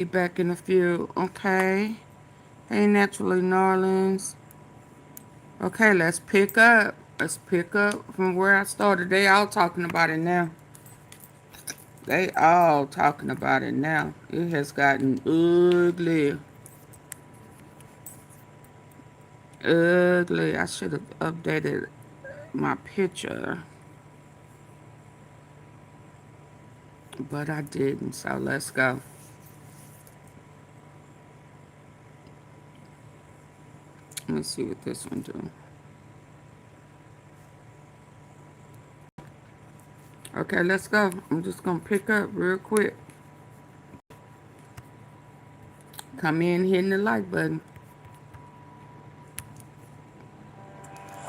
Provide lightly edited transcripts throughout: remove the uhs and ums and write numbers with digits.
Be back in a few. Okay. Hey, Naturally Norlands. Okay, let's pick up. Let's pick up from where I started. They all talking about it now. They all talking about it now. It has gotten ugly. Ugly. I should have updated my picture, but I didn't. So let's go. Let me see what this one do. Okay, let's go. I'm just gonna pick up real quick. Come in hitting the like button.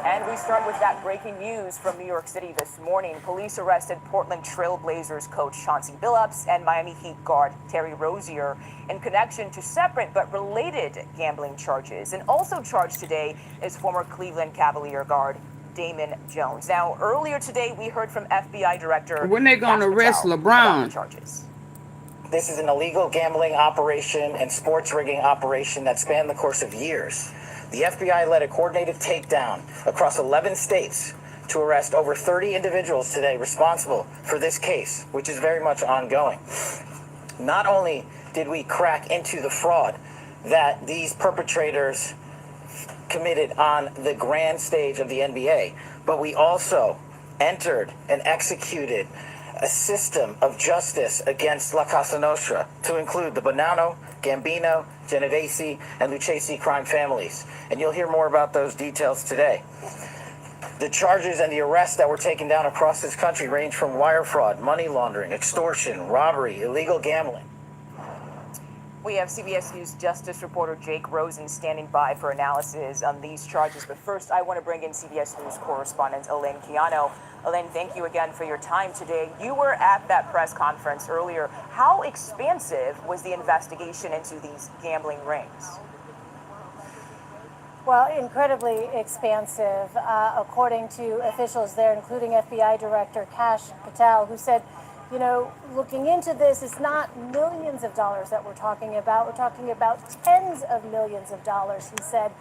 And we start with that breaking news from New York City this morning. Police arrested Portland Trail Blazers coach Chauncey Billup and Miami Heat guard Terry Rozier in connection to separate but related gambling charges. And also charged today is former Cleveland Cavalier guard Damon Jones. Now, earlier today, we heard from FBI Director When they gonna arrest about the LeBron? charges. This is an illegal gambling operation and sports rigging operation that spanned the course of years. The FBI led a coordinated takedown across 11 states to arrest over 30 individuals today responsible for this case, which is very much ongoing. Not only did we crack into the fraud that these perpetrators committed on the grand stage of the NBA, but we also entered and executed a system of justice against La Casa Nostra to include the Bonanno, Gambino, Genovese, and Lucchese crime families. And you'll hear more about those details today. The charges and the arrests that were taken down across this country range from wire fraud, money laundering, extortion, robbery, illegal gambling. We have CBS News Justice reporter Jake Rosen standing by for analysis on these charges. But first, I want to bring in CBS News correspondent Elaine Quiano. Elaine, thank you again for your time today. You were at that press conference earlier. How expansive was the investigation into these gambling rings? Well, incredibly expansive, according to officials there, including FBI Director Kash Patel, who said, you know, looking into this, it's not millions of dollars that we're talking about. We're talking about tens of millions of dollars, he said,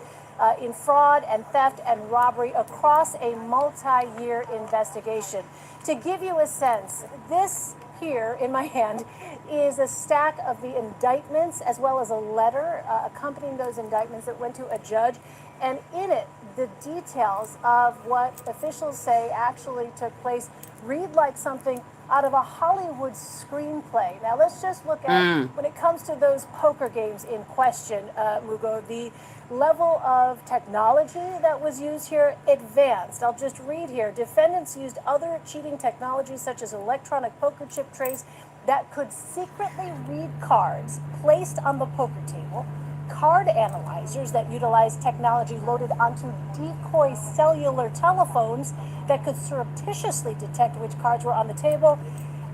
in fraud and theft and robbery across a multi-year investigation. To give you a sense, this here in my hand is a stack of the indictments as well as a letter accompanying those indictments that went to a judge. And in it, the details of what officials say actually took place read like something out of a Hollywood screenplay. Now, let's just look at, when it comes to those poker games in question, Mugo, the level of technology that was used here, advanced. I'll just read here. Defendants used other cheating technologies such as electronic poker chip trays that could secretly read cards placed on the poker table, card analyzers that utilized technology loaded onto decoy cellular telephones that could surreptitiously detect which cards were on the table,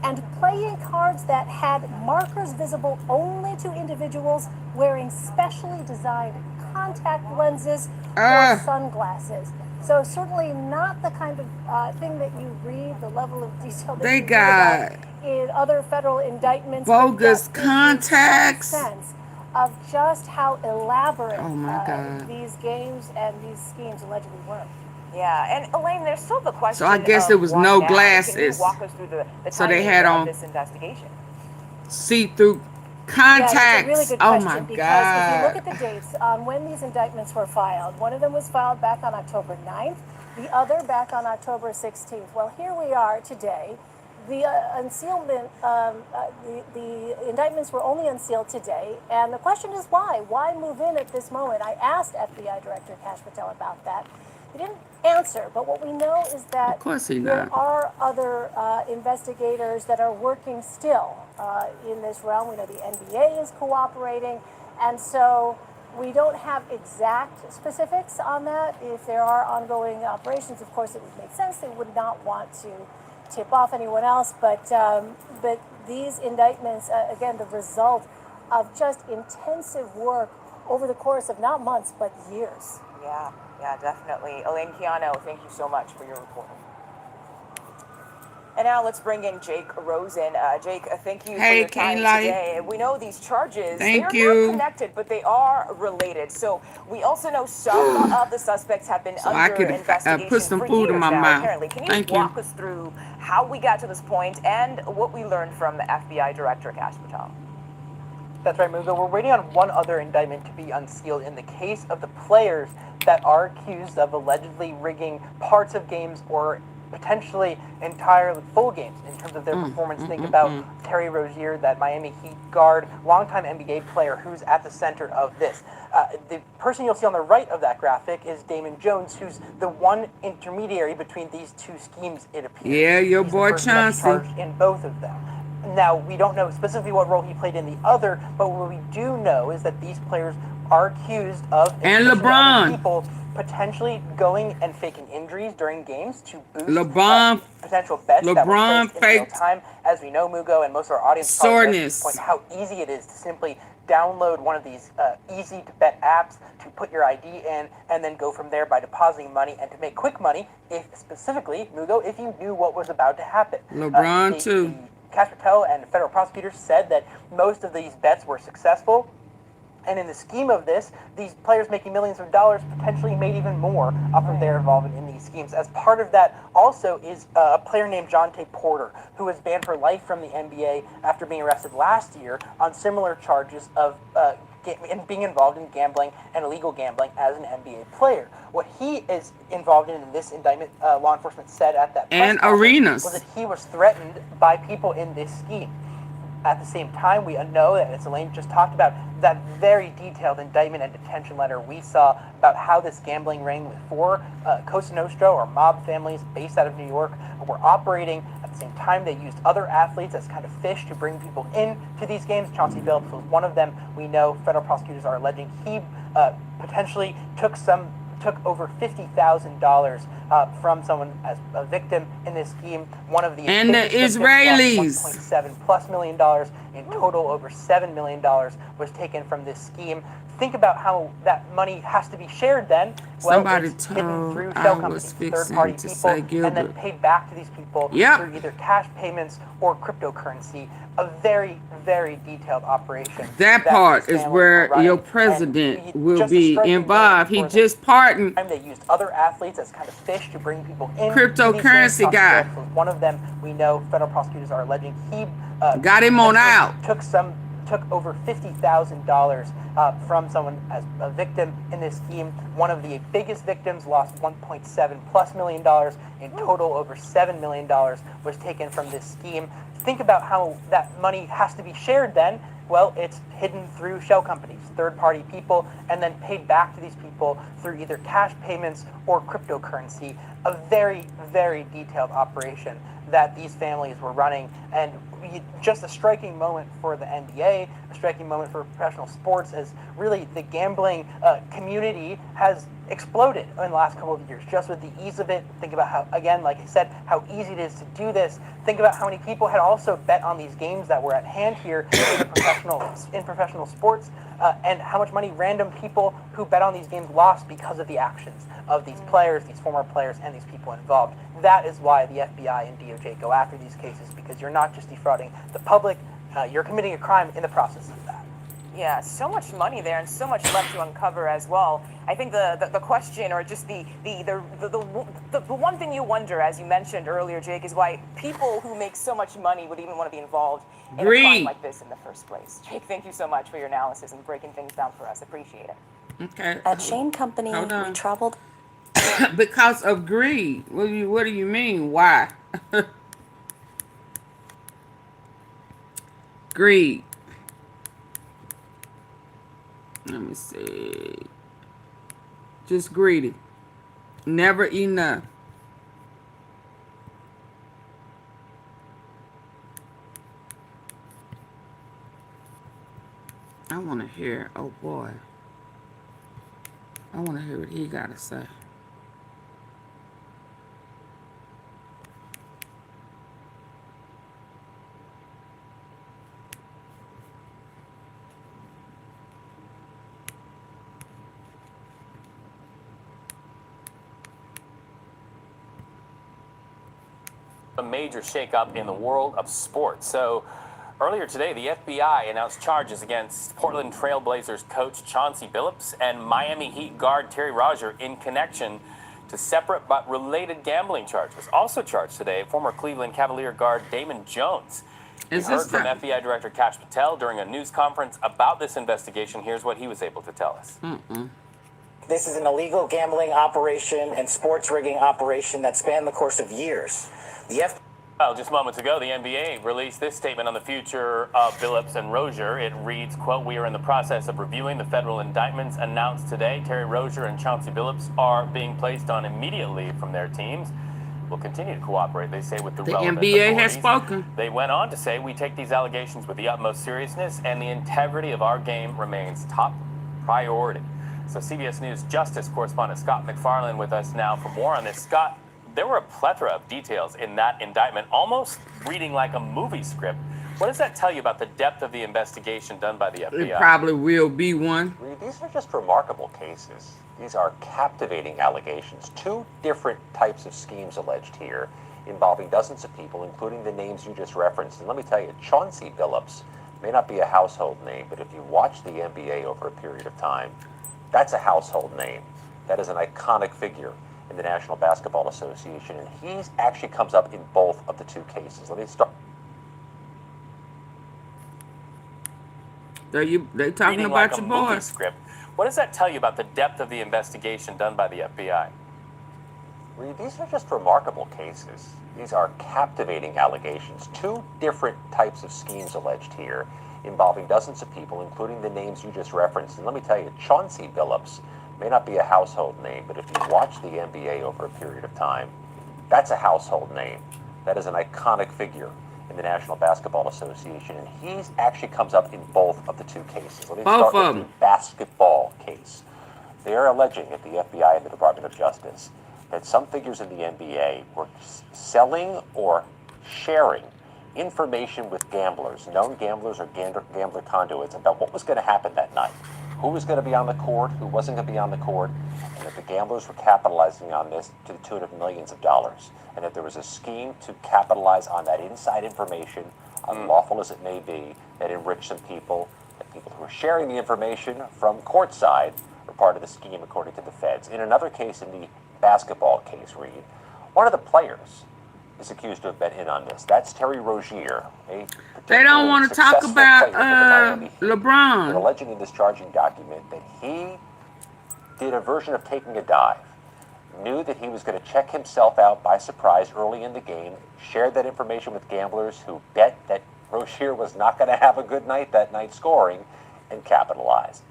and playing cards that had markers visible only to individuals wearing specially designed contact lenses or sunglasses. So certainly not the kind of thing that you read, the level of detail that They you read got about in other federal indictments. bogus contacts. Sense of just how elaborate Oh my God. these games and these schemes allegedly were. Yeah, and Elaine, there's still the question. So I guess there was no now. glasses. Can you walk us through the So they timing had of on this investigation? see-through Yeah, that's a contacts. really good Oh question my because if you look God. at the dates on when these indictments were filed, one of them was filed back on October 9th, the other back on October 16th. Well, here we are today. The unsealment, the indictments were only unsealed today, and the question is why? Why move in at this moment? I asked FBI Director Kash Patel about that. He didn't answer, but what we know is that Of course he there not. are other investigators that are working still in this realm. We know the NBA is cooperating, and so we don't have exact specifics on that. If there are ongoing operations, of course, it would make sense. They would not want to tip off anyone else, but these indictments, again, the result of just intensive work over the course of not months, but years. Yeah, definitely. Elaine Quiano, thank you so much for your reporting. And now let's bring in Jake Rosen. Jake, thank you for Hey, your time Kayla. today. We know these charges, they Thank are you. not connected, but they are related. So we also know some of the suspects have been So I under could investigation put some for food in years my now, mouth. apparently. Can you Thank you. walk us through how we got to this point and what we learned from FBI Director Kash Patel? That's right, Mugo. We're waiting on one other indictment to be unsealed in the case of the players that are accused of allegedly rigging parts of games or potentially entirely full games in terms of their performance. Think about Terry Rozier, that Miami Heat guard, longtime NBA player who's at the center of this. The person you'll see on the right of that graphic is Damon Jones, who's the one intermediary between these two schemes, it appears. Yeah, your He's the boy person that's Chauncey. charged in both of them. Now, we don't know specifically what role he played in the other, but what we do know is that these players are accused of, And in addition to other LeBron. people, potentially going and faking injuries during games to boost LeBron. potential bets that were LeBron placed in real faked time. As we know, Mugo, and most of our audience probably knows at this soreness. point, how easy it is to simply download one of these easy-to-bet apps, to put your ID in, and then go from there by depositing money and to make quick money, if specifically, Mugo, if you knew what was about to happen. LeBron, too. Kash Patel and federal prosecutors said that most of these bets were successful. And in the scheme of this, these players making millions of dollars potentially made even more off of their involvement in these schemes. As part of that also is a player named Jonte Porter, who was banned for life from the NBA after being arrested last year on similar charges of being involved in gambling and illegal gambling as an NBA player. What he is involved in this indictment, law enforcement said at that press And conference, arenas. was that he was threatened by people in this scheme. At the same time, we know that, as Elaine just talked about, that very detailed indictment and detention letter we saw about how this gambling ring with four Cosa Nostra or mob families based out of New York were operating. At the same time, they used other athletes as kind of fish to bring people into these games. Chauncey Billup was one of them. We know federal prosecutors are alleging he potentially took over $50,000 from someone as a victim in this scheme. One of the And the biggest victims Israelis. lost $1.7+ million. In total, over $7 million was taken from this scheme. Think about how that money has to be shared then. Well, Somebody it's hidden told through I shell was companies, fixing third-party to people, say and then Gilbert. paid back to these people Yep. through either cash payments or cryptocurrency. A very, very detailed operation. That part these is families where were running. your And president will just a be striking involved. moment He for the just pardoned time they used other athletes as kind of fish to bring people in. Cryptocurrency guy. One of them, we know federal prosecutors are alleging he Got him on out. took over $50,000 from someone as a victim in this scheme. One of the biggest victims lost $1.7+ million. In total, over $7 million was taken from this scheme. Think about how that money has to be shared then. Well, it's hidden through shell companies, third-party people, and then paid back to these people through either cash payments or cryptocurrency. A very, very detailed operation that these families were running, and just a striking moment for the NBA, a striking moment for professional sports, as really the gambling community has exploded in the last couple of years, just with the ease of it. Think about how, again, like I said, how easy it is to do this. Think about how many people had also bet on these games that were at hand here in professional sports, and how much money random people who bet on these games lost because of the actions of these players, these former players, and these people involved. That is why the FBI and DOJ go after these cases, because you're not just defrauding the public, you're committing a crime in the process of that. Yeah, so much money there and so much left to uncover as well. I think the question, or just the one thing you wonder, as you mentioned earlier, Jake, is why people who make so much money would even want to be involved in a crime Greed. like this in the first place. Jake, thank you so much for your analysis and breaking things down for us. Appreciate it. Okay. At Shane Company, Hold on. we traveled. Because of greed. What do you mean? Why? Greed. Let me see. Just greedy. Never enough. I want to hear, oh boy. I want to hear what he got to say. A major shakeup in the world of sports. So earlier today, the FBI announced charges against Portland Trail Blazers coach Chauncey Billup and Miami Heat guard Terry Rozier in connection to separate but related gambling charges. Also charged today, former Cleveland Cavalier guard Damon Jones. We heard from FBI Director Kash Patel during a news conference about this investigation. Here's what he was able to tell us. This is an illegal gambling operation and sports rigging operation that spanned the course of years. Well, just moments ago, the NBA released this statement on the future of Billup and Rozier. It reads, quote, "We are in the process of reviewing the federal indictments announced today. Terry Rozier and Chauncey Billup are being placed on immediate leave from their teams. Will continue to cooperate," they say, with the relevant NBA authorities. has spoken. They went on to say, "We take these allegations with the utmost seriousness, and the integrity of our game remains top priority." So CBS News Justice correspondent Scott McFarland with us now for more on this. Scott, there were a plethora of details in that indictment, almost reading like a movie script. What does that tell you about the depth of the investigation done by the FBI? It probably will be one. These are just remarkable cases. These are captivating allegations. Two different types of schemes alleged here involving dozens of people, including the names you just referenced. And let me tell you, Chauncey Billup may not be a household name, but if you watch the NBA over a period of time, that's a household name. That is an iconic figure in the National Basketball Association, and he actually comes up in both of the two cases. Let me start. They talking Reading about like your a movie boys. script. What does that tell you about the depth of the investigation done by the FBI? These are just remarkable cases. These are captivating allegations. Two different types of schemes alleged here involving dozens of people, including the names you just referenced. And let me tell you, Chauncey Billup may not be a household name, but if you watch the NBA over a period of time, that's a household name. That is an iconic figure in the National Basketball Association, and he actually comes up in both of the two cases. Let me Both start of with them. the basketball case. They are alleging at the FBI and the Department of Justice that some figures in the NBA were selling or sharing information with gamblers, known gamblers or gambler conduits, about what was going to happen that night, who was going to be on the court, who wasn't going to be on the court, and that the gamblers were capitalizing on this to the tune of millions of dollars, and that there was a scheme to capitalize on that inside information, unlawful as it may be, that enriched some people, that people who were sharing the information from courtside were part of the scheme according to the feds. In another case, in the basketball case, Reed, one of the players is accused to have been in on this. That's Terry Rozier. They don't want to talk about LeBron. They're alleging in this charging document that he did a version of taking a dive, knew that he was going to check himself out by surprise early in the game, shared that information with gamblers who bet that Rozier was not going to have a good night that night scoring, and capitalized.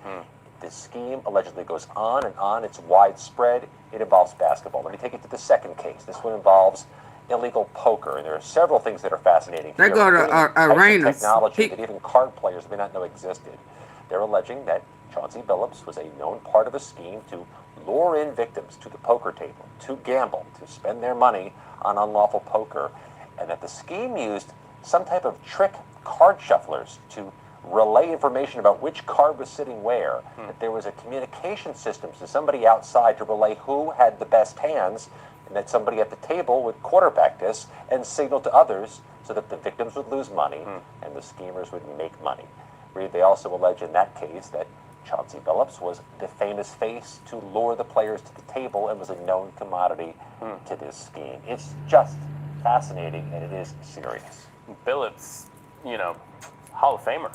This scheme allegedly goes on and on. It's widespread. It involves basketball. Let me take you to the second case. This one involves illegal poker, and there are several things that are fascinating. They go to arenas. Technology that even card players may not know existed. They're alleging that Chauncey Billup was a known part of a scheme to lure in victims to the poker table, to gamble, to spend their money on unlawful poker, and that the scheme used some type of trick card shufflers to relay information about which card was sitting where, that there was a communication system to somebody outside to relay who had the best hands, and that somebody at the table would quarterback this and signal to others so that the victims would lose money and the schemers would make money. They also allege in that case that Chauncey Billup was the famous face to lure the players to the table and was a known commodity to this scheme. It's just fascinating, and it is serious. Billup's, Hall of Famer.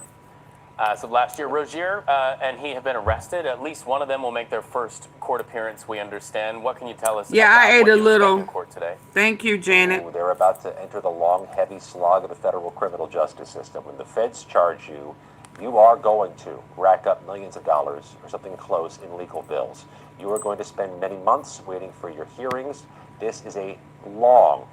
So last year, Rozier and he have been arrested. At least one of them will make their first court appearance, we understand. What can you tell us Yeah, about I ate what a you little. expect in court today? Thank you, Janet. Ooh, they're about to enter the long, heavy slog of the federal criminal justice system. When the feds charge you, you are going to rack up millions of dollars or something close in legal bills. You are going to spend many months waiting for your hearings. This is a long,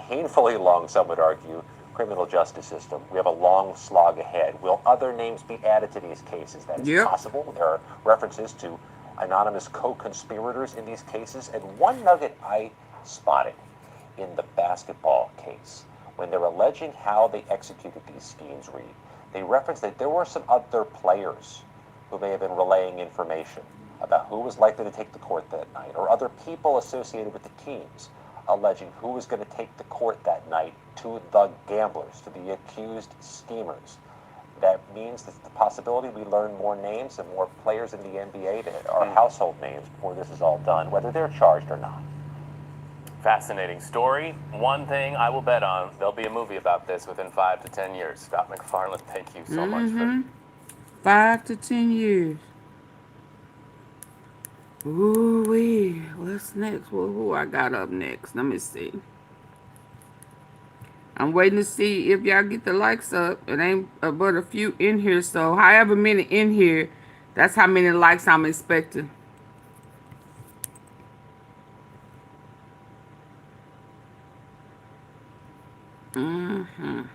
painfully long, some would argue, criminal justice system. We have a long slog ahead. Will other names be added to these cases? That is possible. There are references to anonymous co-conspirators in these cases. And one nugget I spotted in the basketball case, when they're alleging how they executed these schemes, Reed, they reference that there were some other players who may have been relaying information about who was likely to take the court that night, or other people associated with the teams. alleging who was going to take the court that night to the gamblers, to the accused schemers. That means that the possibility we learn more names and more players in the NBA that are household names before this is all done, whether they're charged or not. Fascinating story. One thing I will bet on, there'll be a movie about this within 5 to 10 years. Scott McFarland, thank you so much for 5 to 10 years. Ooh-wee. What's next? Who I got up next? Let me see. I'm waiting to see if y'all get the likes up. It ain't but a few in here, so however many in here, that's how many likes I'm expecting. I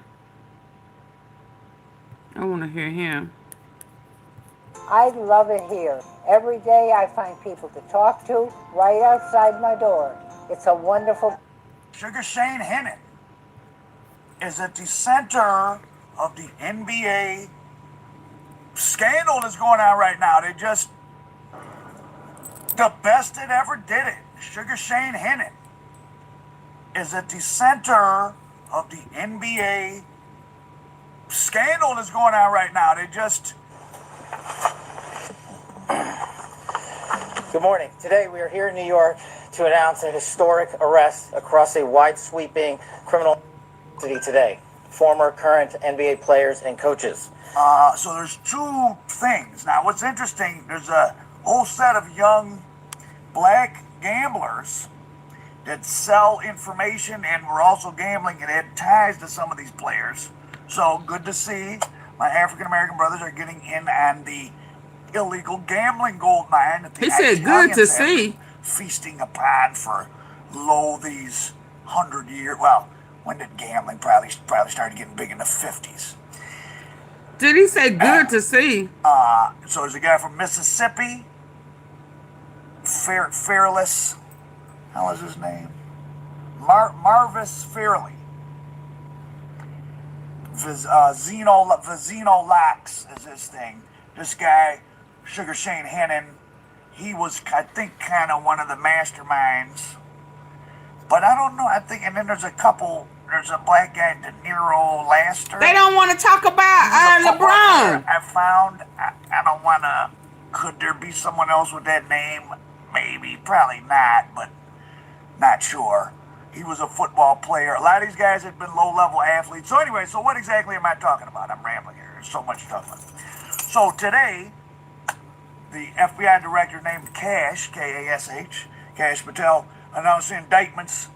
want to hear him. I love it here. Every day I find people to talk to right outside my door. It's a wonderful... Sugar Shane Hennon is at the center of the NBA scandal that's going on right now. They just... the best that ever did it. Sugar Shane Hennon is at the center of the NBA scandal that's going on right now. They just... Good morning. Today we are here in New York to announce a historic arrest across a wide-sweeping criminal city today. Former, current NBA players and coaches. So there's two things. Now what's interesting, there's a whole set of young black gamblers that sell information and were also gambling and had ties to some of these players. So good to see my African-American brothers are getting in on the illegal gambling gold mine that the He said good to see. Feasting upon for these 100 years. Well, when did gambling probably started getting big in the 50s? Did he say good to see? So there's a guy from Mississippi, Fearless. How was his name? Marvis Fairley. Vizino Lax is his thing. This guy, Sugar Shane Hennon, he was, I think, kind of one of the masterminds. But I don't know. I think, and then there's a black guy, De Niro Laster. They don't want to talk about LeBron. I don't want to, could there be someone else with that name? Maybe, probably not, but not sure. He was a football player. A lot of these guys had been low-level athletes. So anyway, so what exactly am I talking about? I'm rambling here. There's so much stuff. So today, the FBI director named Cash, K-A-S-H, Cash Patel, announced indictments.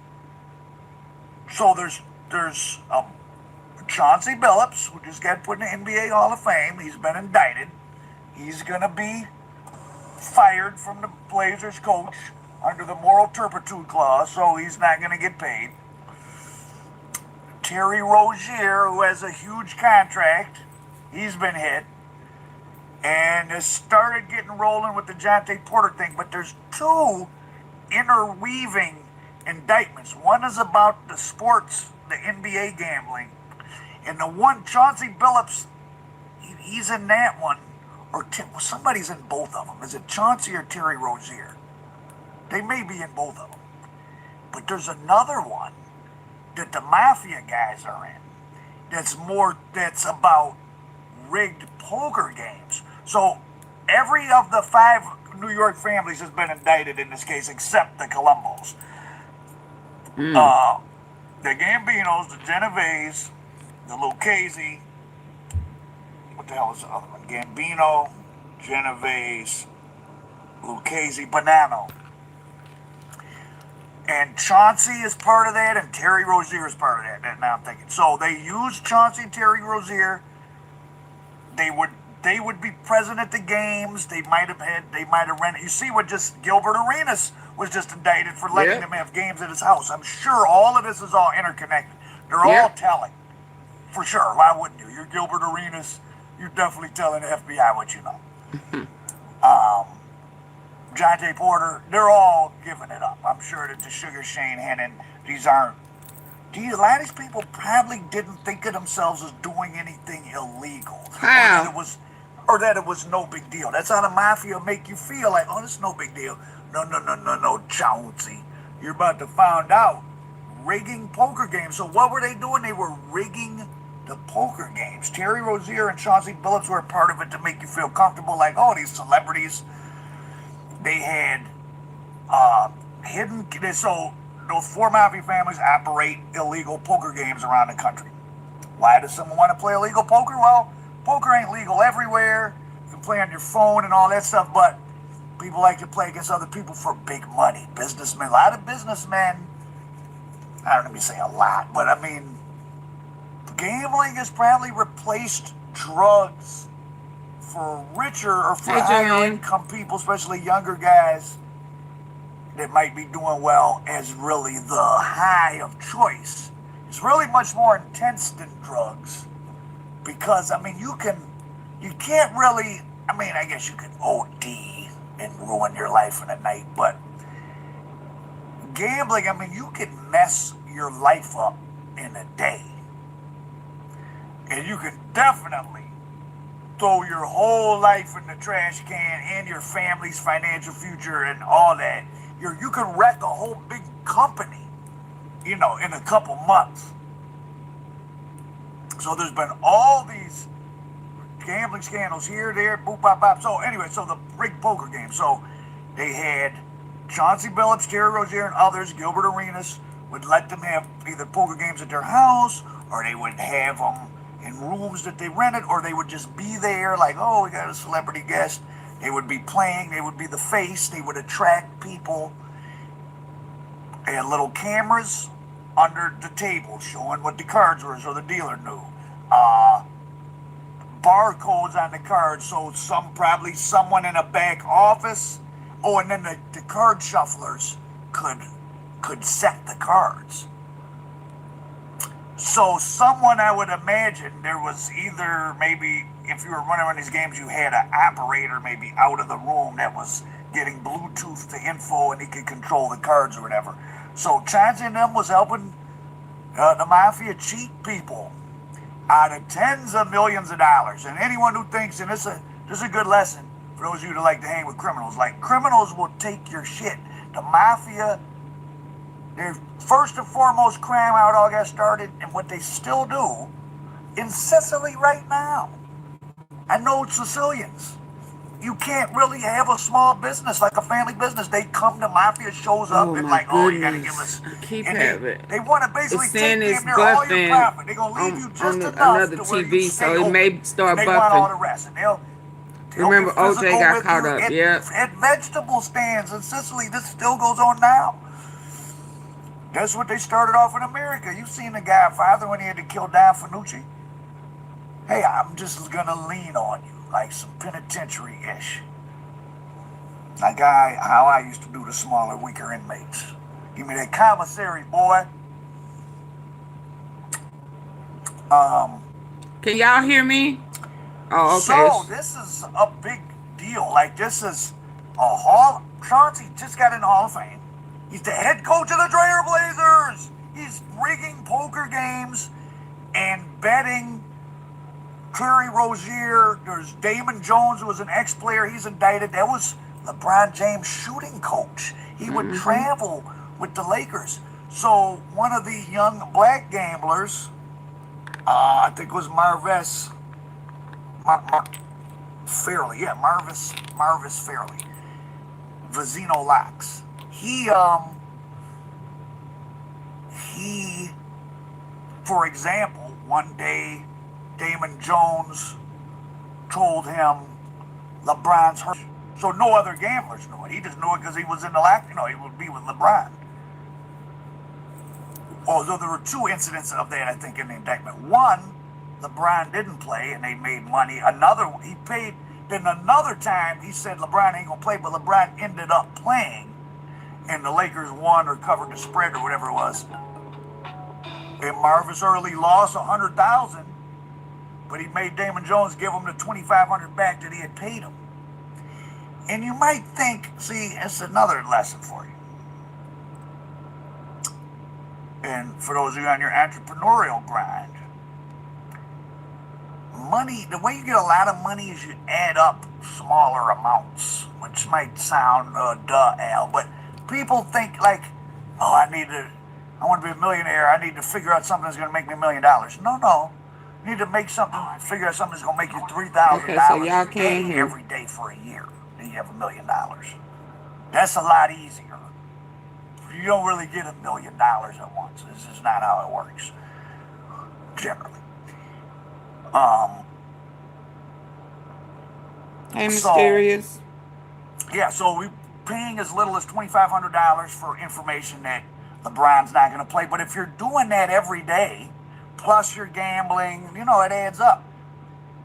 So there's Chauncey Billups, who just got put in the NBA Hall of Fame. He's been indicted. He's going to be fired from the Blazers coach under the moral turpitude clause, so he's not going to get paid. Terry Rozier, who has a huge contract, he's been hit. And has started getting rolling with the Jonte Porter thing, but there's two interweaving indictments. One is about the sports, the NBA gambling, and the one, Chauncey Billups, he's in that one, or somebody's in both of them. Is it Chauncey or Terry Rozier? They may be in both of them. But there's another one that the Mafia guys are in that's about rigged poker games. So every of the 5 New York families has been indicted in this case, except the Columbos. The Gambinos, the Genovese, the Lucchese. What the hell is the other one? Gambino, Genovese, Lucchese, Bonanno. And Chauncey is part of that, and Terry Rozier is part of that. Now I'm thinking. So they used Chauncey and Terry Rozier. They would be present at the games. They might have rented. You see what just Gilbert Arenas was just indicted for letting them have games at his house. I'm sure all of this is all interconnected. They're all telling. For sure. Why wouldn't you? You're Gilbert Arenas. You're definitely telling the FBI what you know. Jonte Porter, they're all giving it up. I'm sure that the Sugar Shane Hennon, these aren't. A lot of these people probably didn't think of themselves as doing anything illegal. How? Or that it was no big deal. That's how the Mafia make you feel like, oh, this is no big deal. No, Chauncey. You're about to find out rigging poker games. So what were they doing? They were rigging the poker games. Terry Rozier and Chauncey Billups were a part of it to make you feel comfortable, like, oh, these celebrities, they had hidden. So those 4 Mafia families operate illegal poker games around the country. Why does someone want to play illegal poker? Well, poker ain't legal everywhere. You can play on your phone and all that stuff, but people like to play against other people for big money. Businessmen, a lot of businessmen, I don't let me say a lot, but I mean, gambling has probably replaced drugs for richer or for higher income people, especially younger guys that might be doing well, as really the high of choice. It's really much more intense than drugs, because I mean, you can't really, I mean, I guess you can OD and ruin your life in a night, but gambling, I mean, you can mess your life up in a day. And you can definitely throw your whole life in the trash can and your family's financial future and all that. You can wreck a whole big company, in a couple months. So there's been all these gambling scandals here, there, boop, bop, bop. So anyway, so the rigged poker game. So they had Chauncey Billups, Terry Rozier, and others, Gilbert Arenas, would let them have either poker games at their house, or they would have them in rooms that they rented, or they would just be there like, oh, we got a celebrity guest. They would be playing. They would be the face. They would attract people. They had little cameras under the table showing what the cards were, so the dealer knew. Barcodes on the cards, so probably someone in a back office. Oh, and then the card shufflers could set the cards. So someone, I would imagine, there was either maybe, if you were running on these games, you had an operator maybe out of the room that was getting Bluetooth the info, and he could control the cards or whatever. So Chauncey and them was helping the Mafia cheat people out of tens of millions of dollars. And anyone who thinks, and this is a good lesson for those of you that like to hang with criminals, like, criminals will take your shit. The Mafia, their first and foremost crime, how it all got started, and what they still do in Sicily right now. I know Sicilians. You can't really have a small business, like a family business. They come to Mafia, shows up, and like, oh, you gotta give us. They want to basically take damn near all your profit. They're gonna leave you just enough another to where TV, you so it may start they want all the buffing. rest, and they'll Remember, be OJ physical got with caught you up. at vegetable stands in Sicily. This still goes on now. That's what they started off in America. You've seen The Godfather when he had to kill Don Fanucci. Hey, I'm just gonna lean on you, like some penitentiary-ish. Like how I used to do the smaller, weaker inmates. Give me that commissary, boy. Can y'all hear me? Oh, okay. So this is a big deal. Like, this is Chauncey just got in the Hall of Fame. He's the head coach of the Trailblazers. He's rigging poker games and betting. Terry Rozier, there's Damon Jones, who was an ex-player. He's indicted. That was LeBron James' shooting coach. He would travel with the Lakers. So one of the young black gamblers, I think it was Marvis Fairley. Yeah, Marvis Fairley. Vizino Locks. He, for example, one day Damon Jones told him LeBron's hurt. So no other gamblers knew it. He just knew it because he was in the lock. He would be with LeBron. Although there were 2 incidents of that, I think, in the indictment. One, LeBron didn't play and they made money. Another, he paid. Then another time, he said LeBron ain't gonna play, but LeBron ended up playing, and the Lakers won or covered the spread or whatever it was. And Marvis Early lost $100,000, but he made Damon Jones give him the $2,500 back that he had paid him. And you might think, see, it's another lesson for you. And for those of you on your entrepreneurial grind, money, the way you get a lot of money is you add up smaller amounts, which might sound Al, but people think like, oh, I need to I want to be a millionaire. I need to figure out something that's going to make me $1 million. No. You need to make something, figure out something that's going to make you $3,000 Okay, so y'all a can't day hear. every day for a year. Then you have $1 million. That's a lot easier. You don't really get $1 million at once. This is not how it works, generally. Hey, So, Mysterious. yeah, so we paying as little as $2,500 for information that LeBron's not going to play. But if you're doing that every day, plus you're gambling, it adds up.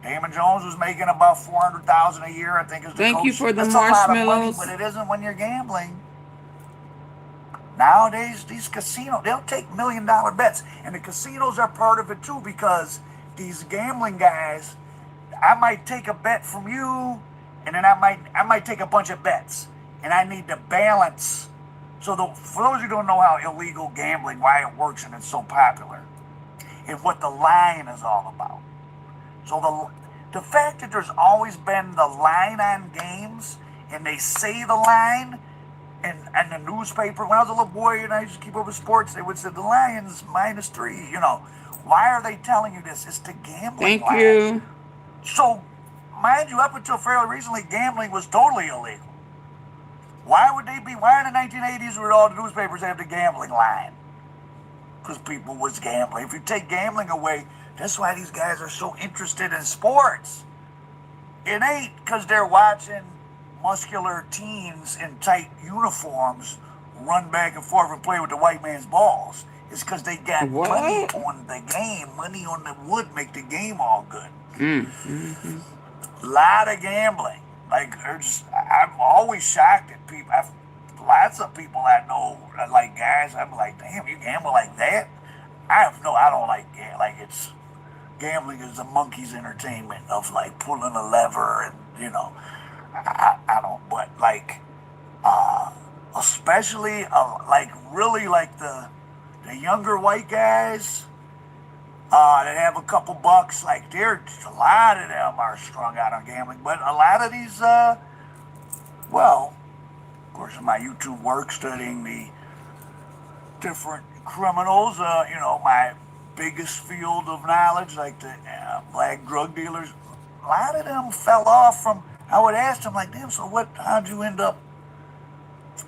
Damon Jones was making about $400,000 a year, I think, as the Thank coach. you for the That's a lot of money, marshmallows. but it isn't when you're gambling. Nowadays, these casinos, they'll take $1 million bets. And the casinos are part of it too, because these gambling guys, I might take a bet from you, and then I might take a bunch of bets. And I need to balance. So for those who don't know how illegal gambling, why it works and it's so popular, and what the line is all about. So the fact that there's always been the line on games, and they say the line, and the newspaper, when I was a little boy and I used to keep up with sports, they would say the Lions -3. Why are they telling you this? It's the gambling Thank line. you. So, mind you, up until fairly recently, gambling was totally illegal. Why in the 1980s would all the newspapers have the gambling line? Because people was gambling. If you take gambling away, that's why these guys are so interested in sports. It ain't because they're watching muscular teens in tight uniforms run back and forth and play with the white man's balls. It's because they got money on the game. Money on the wood make the game all good. A lot of gambling. I'm always shocked at people. Lots of people I know, like guys, I'm like, damn, you gamble like that? I don't like gambling. Gambling is a monkey's entertainment of pulling a lever and, I don't, but especially really the younger white guys that have a couple bucks, a lot of them are strung out on gambling, but a lot of these, of course, in my YouTube work studying the different criminals, my biggest field of knowledge, the black drug dealers, a lot of them fell off from. I would ask them, damn, so how'd you end up?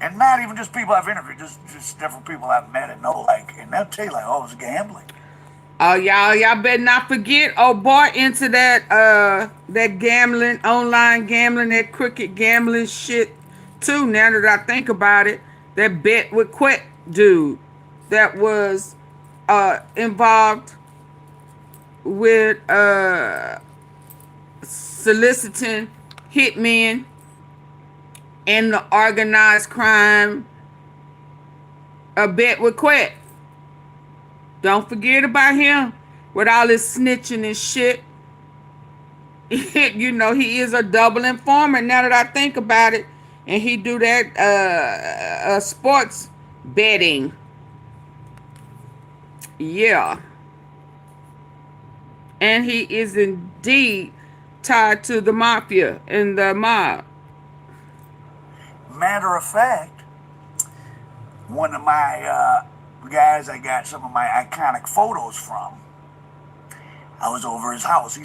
And not even just people I've interviewed, just different people I've met and know, and they'll tell you, oh, it was gambling. Oh, y'all better not forget, boy, into that gambling, online gambling, that crooked gambling shit, too, now that I think about it. That Bet with Quet dude that was involved with soliciting hitmen and the organized crime, a Bet with Quet. Don't forget about him with all his snitching and shit. He is a double informant now that I think about it. And he do that sports betting. Yeah. And he is indeed tied to the Mafia and the mob. Matter of fact, one of my guys I got some of my iconic photos from, I was over his house. I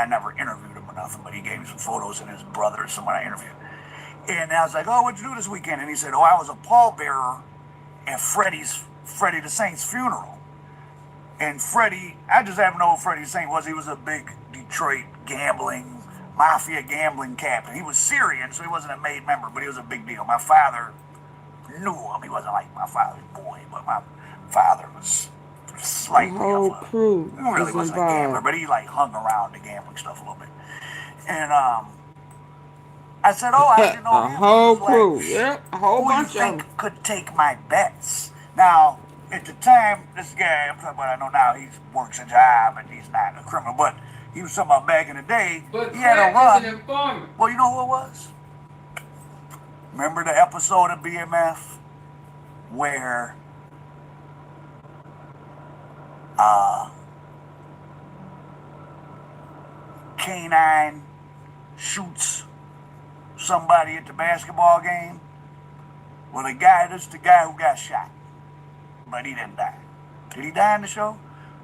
never interviewed him or nothing, but he gave me some photos and his brother or someone I interviewed. And I was like, oh, what'd you do this weekend? And he said, oh, I was a pallbearer at Freddie the Saint's funeral. And Freddie, I just happen to know who Freddie the Saint was. He was a big Detroit Mafia gambling captain. He was Syrian, so he wasn't a made member, but he was a big deal. My father knew him. He wasn't like my father's boy, but my father was slightly The whole of a... crew He really was wasn't a gambler, involved. but he hung around the gambling stuff a little bit. And I said, oh, I didn't know A him. whole He was crew. like, Yep, a whole who you bunch of them. think could take my bets? Now, at the time, this guy, I'm talking about, I know now, he works a job and he's not a criminal, but he was talking about back in the day, But he had a Craig is run. an informant. Well, you know who it was? Remember the episode of BMF where K9 shoots somebody at the basketball game? Well, this is the guy who got shot. but he didn't die. Did he die in the show?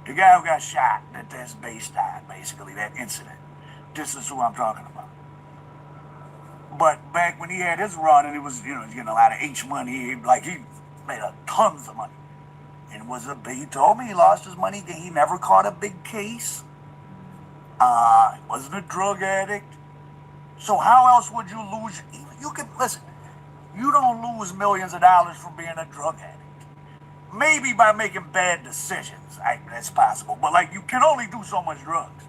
The guy who got shot, that's based on, basically, that incident. This is who I'm talking about. But back when he had his run and it was, you know, getting a lot of H money, he made tons of money. And he told me he lost his money. He never caught a big case. He wasn't a drug addict. So how else would you lose? Listen, you don't lose millions of dollars from being a drug addict. Maybe by making bad decisions, that's possible. But you can only do so much drugs.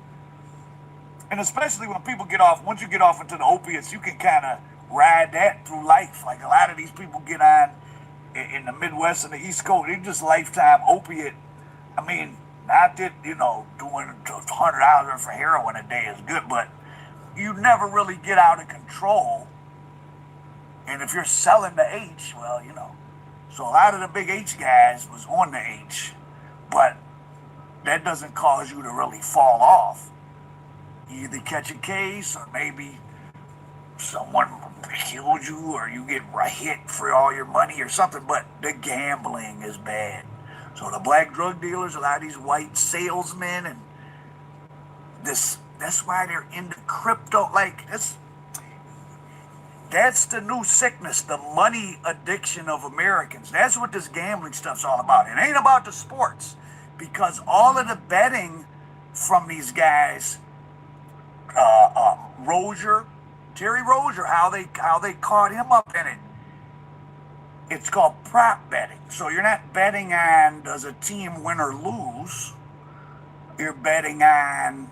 And especially when people once you get off into the opiates, you can kind of ride that through life. Like a lot of these people get on in the Midwest and the East Coast, they're just lifetime opiate. I mean, not that, doing $100 for heroin a day is good, but you never really get out of control. And if you're selling the H, well, So a lot of the big H guys was on the H, but that doesn't cause you to really fall off. You either catch a case or maybe someone killed you or you get hit for all your money or something, but the gambling is bad. So the black drug dealers, a lot of these white salesmen, and that's why they're into crypto. That's the new sickness, the money addiction of Americans. That's what this gambling stuff's all about. It ain't about the sports, because all of the betting from these guys, Terry Rozier, how they caught him up in it. It's called prop betting. So you're not betting on does a team win or lose. You're betting on,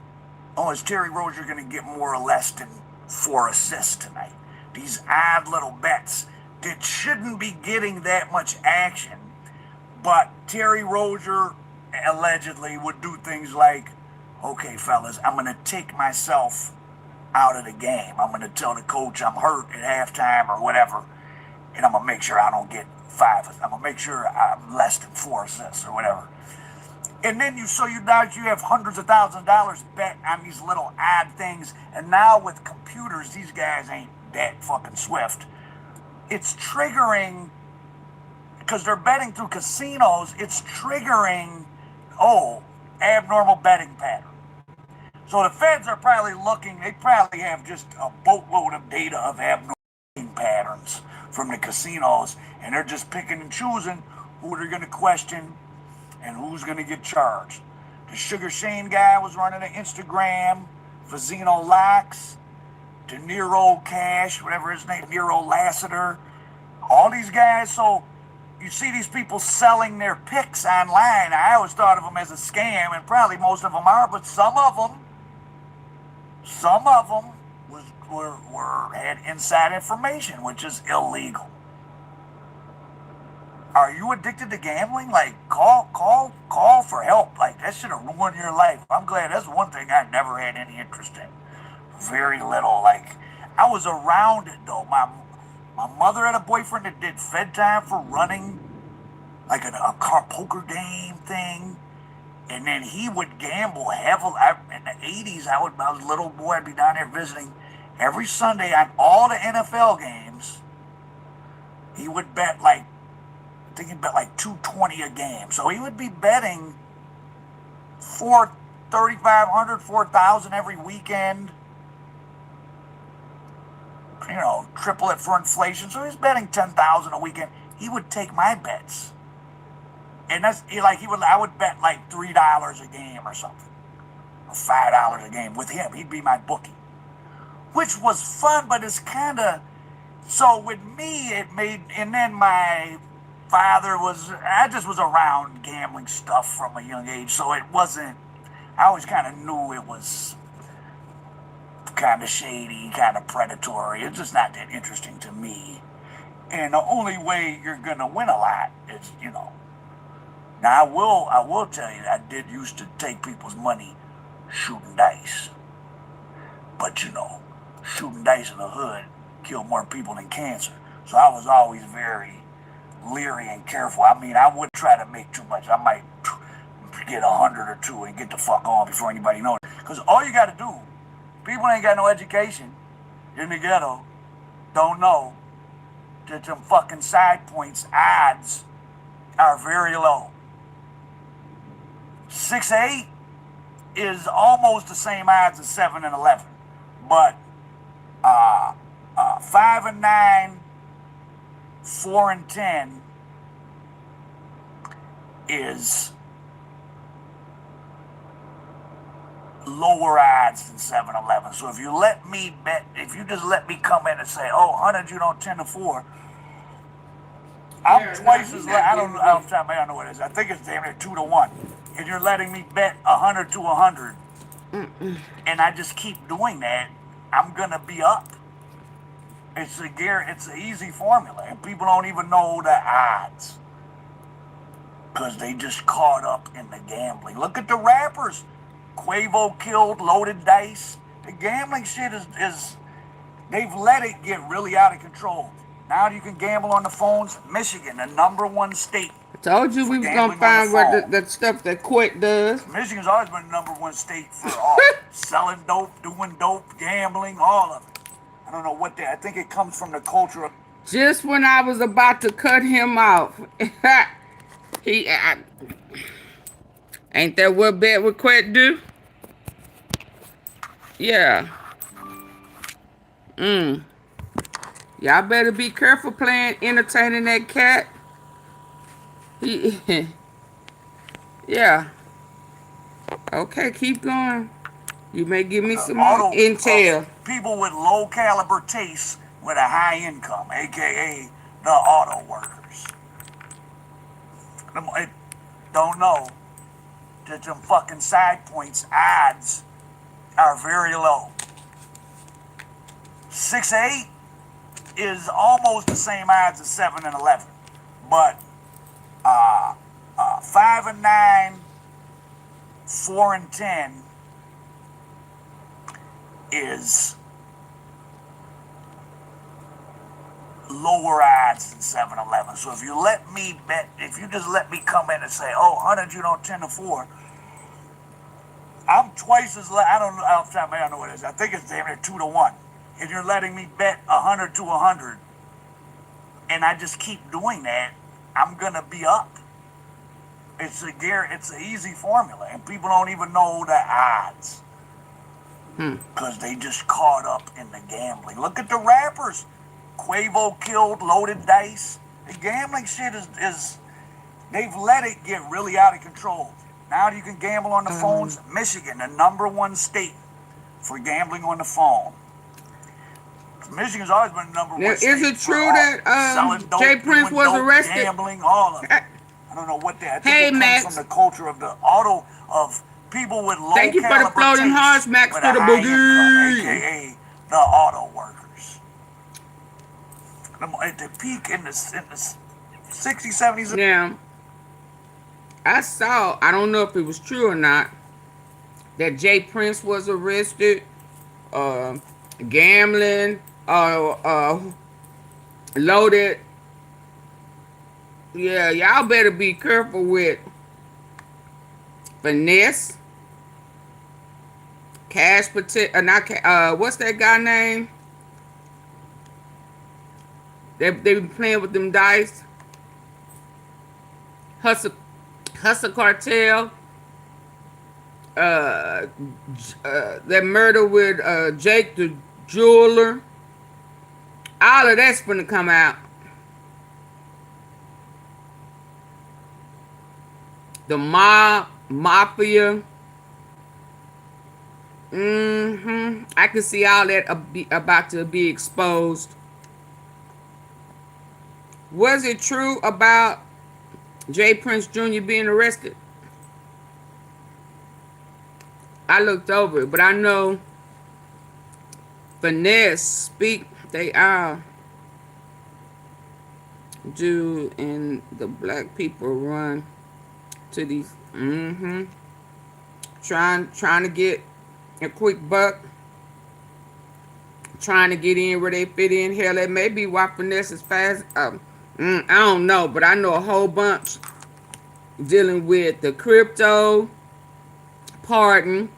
is Terry Rozier going to get more or less than 4 assists tonight? These odd little bets that shouldn't be getting that much action. But Terry Rozier allegedly would do things like, okay, fellas, I'm going to take myself out of the game. I'm going to tell the coach I'm hurt at halftime or whatever, and I'm going to make sure I don't get 5. I'm going to make sure I'm less than 4 assists or whatever. And then you have hundreds of thousands of dollars bet on these little odd things. And now with computers, these guys ain't that fucking swift. It's triggering, because they're betting through casinos, it's triggering, abnormal betting pattern. So the feds are probably they probably have just a boatload of data of abnormal betting patterns from the casinos, and they're just picking and choosing who they're going to question and who's going to get charged. The Sugar Shane guy was running an Instagram, Fazino Locks, De Niro Cash, whatever his name, Nero Lassiter, all these guys. So you see these people selling their picks online. I always thought of them as a scam, and probably most of them are, but some of them had inside information, which is illegal. Are you addicted to gambling? Call for help. That should have ruined your life. I'm glad that's one thing I never had any interest in. Very little. I was around it though. My mother had a boyfriend that did fed time for running a car poker game thing. And then he would gamble heavily. In the 80s, I was a little boy. I'd be down there visiting every Sunday on all the NFL games. He would bet I think he'd bet $220 a game. So he would be betting $3,500, $4,000 every weekend. Triple it for inflation. So he's betting $10,000 a weekend. He would take my bets. And I would bet $3 a game or something, or $5 a game with him. He'd be my bookie, which was fun, but it's kind of, so with me, and then my father I just was around gambling stuff from a young age, so it wasn't, I always kind of knew it was kind of shady, kind of predatory. It's just not that interesting to me. And the only way you're going to win a lot is, Now, I will tell you, I did used to take people's money shooting dice. But, shooting dice in the hood killed more people than cancer. So I was always very leery and careful. I mean, I wouldn't try to make too much. I might get 100 or 2 and get the fuck on before anybody knows. Because all you got to do, people ain't got no education in the ghetto, don't know that them fucking side points odds are very low. 6-8 is almost the same odds as 7 and 11, but 5 and 9, 4 and 10 is lower odds than 7-11. So if you let me bet, if you just let me come in and say, oh, 100, you don't 10 to 4, I'm twice as, I don't know what it is. I think it's damn near 2 to 1. And you're letting me bet 100 to 100. And I just keep doing that, I'm gonna be up. It's an easy formula, and people don't even know the odds because they just caught up in the gambling. Look at the rappers. Quavo killed, loaded dice. The gambling shit is they've let it get really out of control. Now you can gamble on the phones. Michigan, the #1 state. I told you we was gonna find what that stuff that Quick does. Michigan's always been the #1 state for all selling dope, doing dope, gambling, all of it. I don't know what I think it comes from the culture of. Just when I was about to cut him off, ain't that what Bet with Quick do? Yeah. Y'all better be careful playing, entertaining that cat. Yeah. Okay, keep going. You may give me some more intel. People with low caliber tastes with a high income, aka the auto workers. Don't know that them fucking side points odds are very low. 6-8 is almost the same odds as 7 and 11, but 5 and 9, 4 and 10 is lower odds than 7-11. So if you let me bet, if you just let me come in and say, oh, 100, you don't 10 to 4, I'm twice as, I don't know what it is. I think it's damn near 2 to 1. And you're letting me bet 100 to 100, and I just keep doing that, I'm gonna be up. It's an easy formula, and people don't even know the odds because they just caught up in the gambling. Look at the rappers. Quavo killed, loaded dice. The gambling shit is they've let it get really out of control. Now you can gamble on the phones. Michigan, the #1 state for gambling on the phone. Michigan's always been the #1 state. Is it true that Jay Prince was arrested? Gambling, all of it. I don't know what that. I think Hey, it comes Max. from the culture of the auto of people with low Thank you for the floating hearts, Max, with for a the high boogie. income, aka the auto workers. At the peak in the 60s, 70s. Now, I don't know if it was true or not, that Jay Prince was arrested, gambling, loaded. Yeah, y'all better be careful with finesse, cash protect, what's that guy name? They been playing with them dice. Hustle Cartel. That murder with Jake the jeweler. All of that's gonna come out. The Mafia. I can see all that about to be exposed. Was it true about Jay Prince Jr. being arrested? I looked over it, but I know finesse, they are do, and the black people run to these, trying to get a quick buck, trying to get in where they fit in. Hell, that may be why finesse is fast. I don't know, but I know a whole bunch dealing with the crypto, pardon,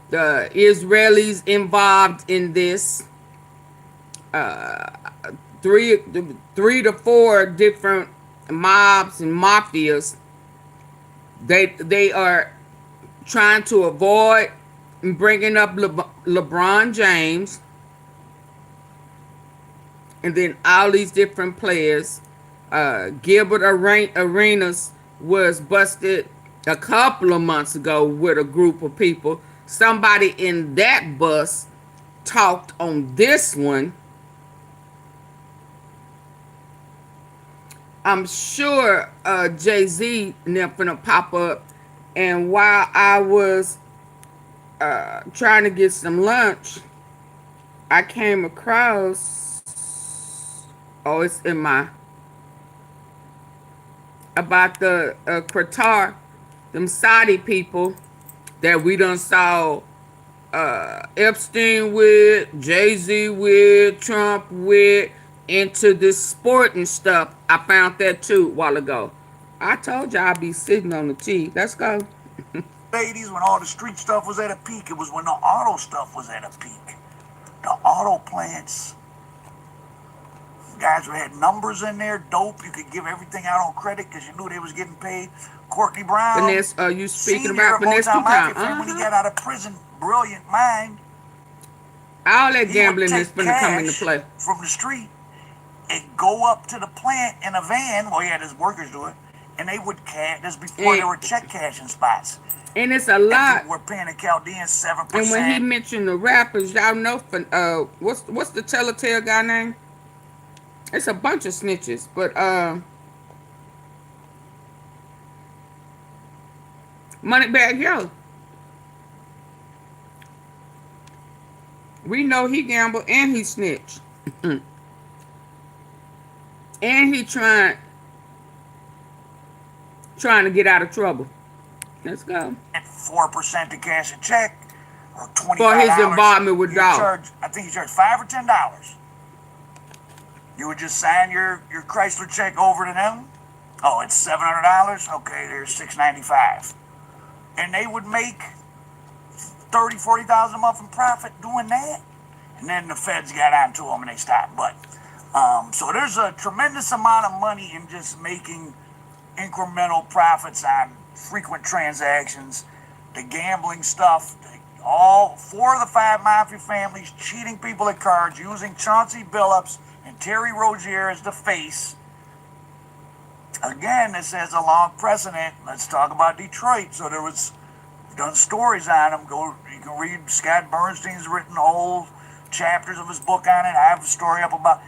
the Israelis involved in this. 3 to 4 different mobs and mafias, they are trying to avoid bringing up LeBron James, and then all these different players. Gilbert Arenas was busted a couple of months ago with a group of people. Somebody in that bus talked on this one. I'm sure Jay-Z gonna pop up. And while I was trying to get some lunch, I came across, oh, it's in my, about the Qatar, them Saudi people that we done saw Epstein with, Jay-Z with, Trump with, into this sporting stuff. I found that too a while ago. I told you I'd be sitting on the T. Let's go. 80s, when all the street stuff was at a peak, it was when the auto stuff was at a peak. The auto plants, guys who had numbers in there, dope. You could give everything out on credit because you knew they was getting paid. Courtney Brown, Finesse, you speaking senior about Finesse Mafia, when he got out of prison, brilliant mind. All that He gambling would is take going to come into cash play. from the street and go up to the plant in a van. Well, he had his workers do it, and they would cash. This before there were check cashing spots. And it's a lot. We're paying the Chaldeans 7%. And when he mentioned the rappers, y'all know, what's the Telltale guy name? It's a bunch of snitches, but Moneybag Yo. We know he gambled and he snitched. And he trying to get out of trouble. Let's go. 4% to cash a check, or $25 for his involvement with Dog. I think he charged $5 or $10. You would just sign your Chrysler check over to them. Oh, it's $700. Okay, there's $695, and they would make $30,000-$40,000 a month in profit doing that. And then the feds got onto them and they stopped. But so there's a tremendous amount of money in just making incremental profits on frequent transactions, the gambling stuff. All 4 of the 5 Mafia families cheating people at cards, using Chauncey Billups and Terry Rozier as the face. Again, this has a long precedent. Let's talk about Detroit. So there was done stories on them. You can read Scott Bernstein's written whole chapters of his book on it. I have a story up about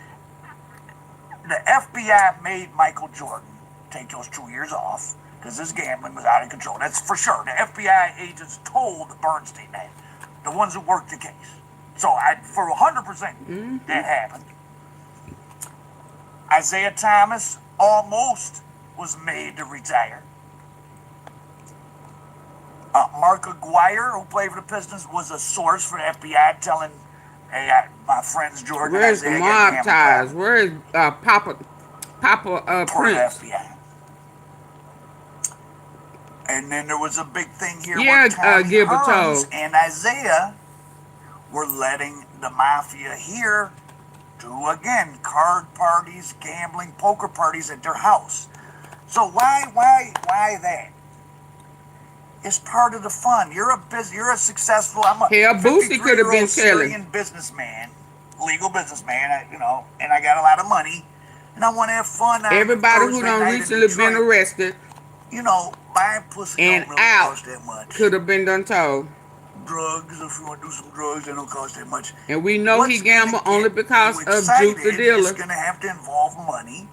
the FBI made Michael Jordan take those 2 years off because his gambling was out of control. That's for sure. The FBI agents told Bernstein that, the ones who worked the case. So for 100%, that happened. Isaiah Thomas almost was made to retire. Mark Aguirre, who played for the Pistons, was a source for the FBI telling, hey, my friends Jordan. Where's the mob ties? Where is Papa Prince? The FBI. And then there was a big thing here where Tommy Gilbert Hearns told. and Isaiah were letting the Mafia here do, again, card parties, gambling, poker parties at their house. So why that? It's part of the fun. You're a successful. I'm a Hell, Boosie could have been telling. Syrian businessman, legal businessman, and I got a lot of money, and I want to have fun. Everybody who done recently been arrested, buying pussy and don't really out cost that much. could have been done told. Drugs, if you want to do some drugs, they don't cost that much. And we know he gambled only because of Juke the Dealer. It's going to have to involve money.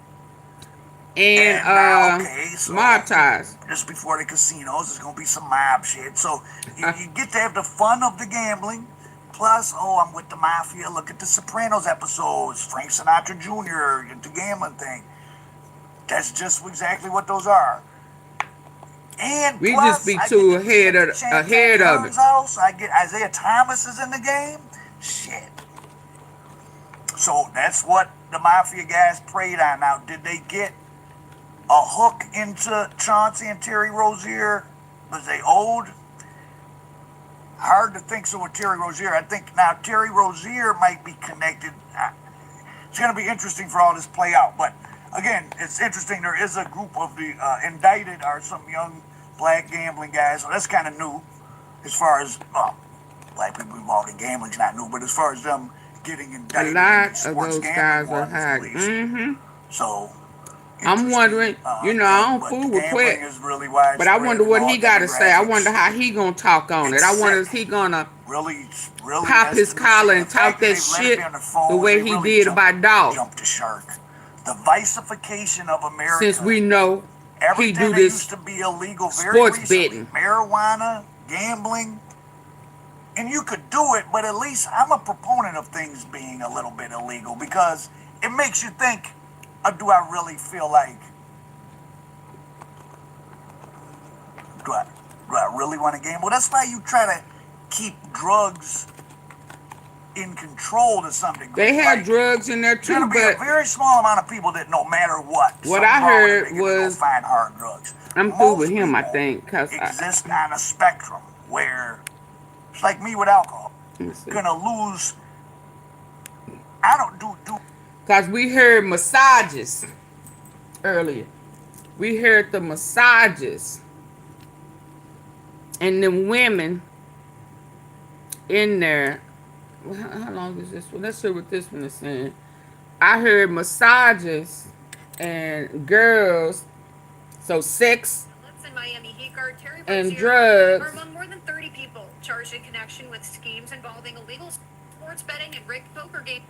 And mob ties. Just before the casinos, there's going to be some mob shit. So you get to have the fun of the gambling. Plus, I'm with the Mafia. Look at the Sopranos episodes. Frank Sinatra Jr., the gambling thing. That's just exactly what those are. And we plus, just be too ahead of it. House. I get Isaiah Thomas is in the game. Shit. So that's what the Mafia guys preyed on. Now, did they get a hook into Chauncey and Terry Rozier? Was they owed? Hard to think so with Terry Rozier. I think now Terry Rozier might be connected. It's going to be interesting for all this play out. But again, it's interesting. There is a group of the indicted are some young black gambling guys. So that's kind of new, as far as black people involved in gambling's not new, but as far as them getting A indicted in lot these of sports those gambling guys are ones, at hiding. least. So I'm wondering, you know, I don't but fool the with gambling Quick, is really but I widespread wonder in what all he got to say. I wonder demographics. how he gonna talk on it. It's I wonder sick. if he gonna Really pop has his to be collar said. and The talk fact that they've let it shit be on their phones, the way they he really did about Dolph. jumped the shark. The vicification of America. Since we know he Everything do that this used to be illegal very sports recently, betting. marijuana, gambling, and you could do it, but at least I'm a proponent of things being a little bit illegal because it makes you think, do I really feel like, do I really want to gamble? That's why you try to keep drugs in control to some degree. They had Like, drugs in there there's too, gonna be a but very small amount of people that no matter what what I somehow they're heard gonna go was, find hard drugs. I'm through with Most him, I people think, cause exist on a spectrum where it's like me with alcohol. let me see. Gonna lose. I don't do. Cause we heard massages earlier. We heard the massages and them women in there. Well, how long is this one? Let's see what this one is saying. I heard massages and girls, so sex And Miami Heat guard Terry and Rozier drugs. are among more than 30 people charged in connection with schemes involving illegal sports betting and rigged poker games.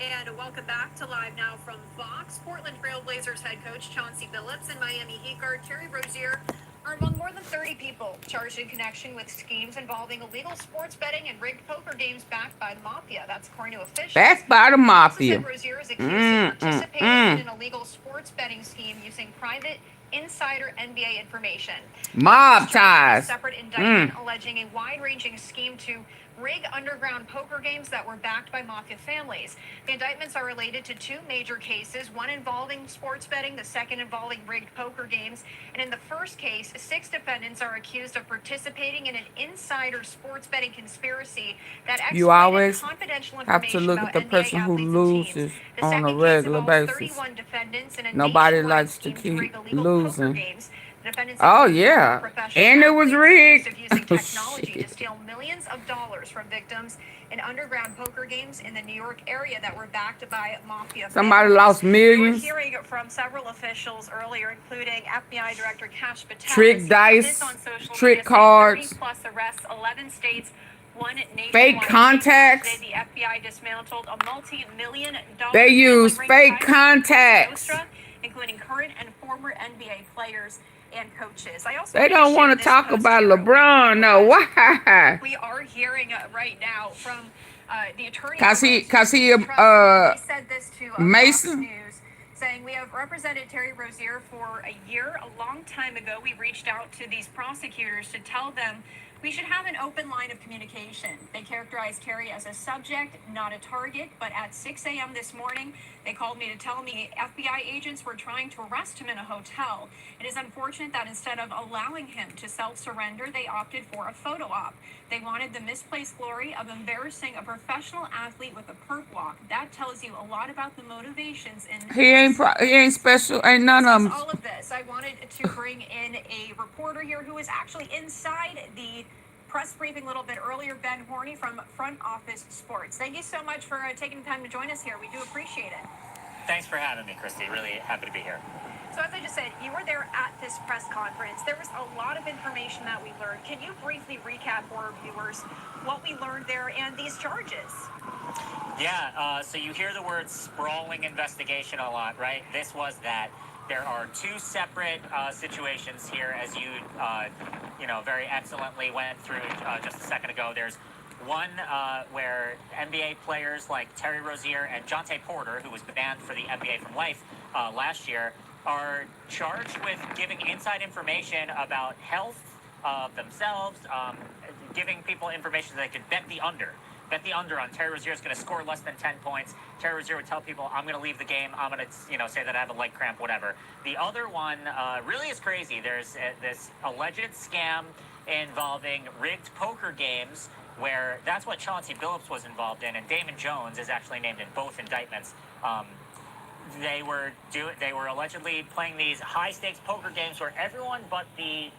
And welcome back to Live Now from Fox. Portland Trail Blazers head coach Chauncey Billup and Miami Heat guard Terry Rozier are among more than 30 people charged in connection with schemes involving illegal sports betting and rigged poker games backed by the Mafia. That's according to officials. Backed by the Mafia. Rozier is accused of participating in an illegal sports betting scheme using private insider NBA information. Mob A ties. separate indictment alleging a wide-ranging scheme to rig underground poker games that were backed by Mafia families. The indictments are related to two major cases, one involving sports betting, the second involving rigged poker games. And in the first case, 6 defendants are accused of participating in an insider sports betting conspiracy that You exploited always confidential have to information look about at the NBA person who athletes and loses teams. The on a second case regular involves basis. 31 defendants in a Nobody nationwide likes to scheme to keep rig illegal losing. poker games. The defendants Oh include yeah, professional and it was athletes rigged. accused of using Oh, technology to shit. steal millions of dollars from victims in underground poker games in the New York area that were backed by Mafia. Somebody families. lost We were millions. hearing from several officials earlier, including FBI Director Cash Patel. Trick This dice, on social trick media saying cards, 30 plus arrests, 11 states, one nationwide. fake contacts. Today, the FBI dismantled a multi-million-dollar They use gambling ring fake tied to contacts. Nostra, including current and former NBA players and coaches. I also They don't want to talk about LeBron. No, why? We are hearing right now from the attorney. Cause he He said this to Mason. Fox News, saying, "We have represented Terry Rozier for a year. A long time ago, we reached out to these prosecutors to tell them we should have an open line of communication. They characterized Terry as a subject, not a target, but at 6 a.m. this morning, they called me to tell me FBI agents were trying to arrest him in a hotel. It is unfortunate that instead of allowing him to self-surrender, they opted for a photo op. They wanted the misplaced glory of embarrassing a professional athlete with a perp walk. That tells you a lot about the motivations in He ain't special. Ain't none of them. all of this. I wanted to bring in a reporter here who is actually inside the press briefing a little bit earlier, Ben Horney from Front Office Sports. Thank you so much for taking the time to join us here. We do appreciate it. Thanks for having me, Christy. Really happy to be here. So as I just said, you were there at this press conference. There was a lot of information that we learned. Can you briefly recap for our viewers what we learned there and these charges? Yeah, so you hear the word sprawling investigation a lot, right? This was that. There are two separate situations here, as you, very excellently went through just a second ago. There's one where NBA players like Terry Rozier and Jontay Porter, who was banned for the NBA from life last year, are charged with giving inside information about health of themselves, giving people information so they could bet the under on Terry Rozier is going to score less than 10 points. Terry Rozier would tell people, I'm going to leave the game. I'm going to, say that I have a leg cramp, whatever. The other one really is crazy. There's this alleged scam involving rigged poker games where that's what Chauncey Billup was involved in, and Damon Jones is actually named in both indictments. they were allegedly playing these high stakes poker games where everyone but the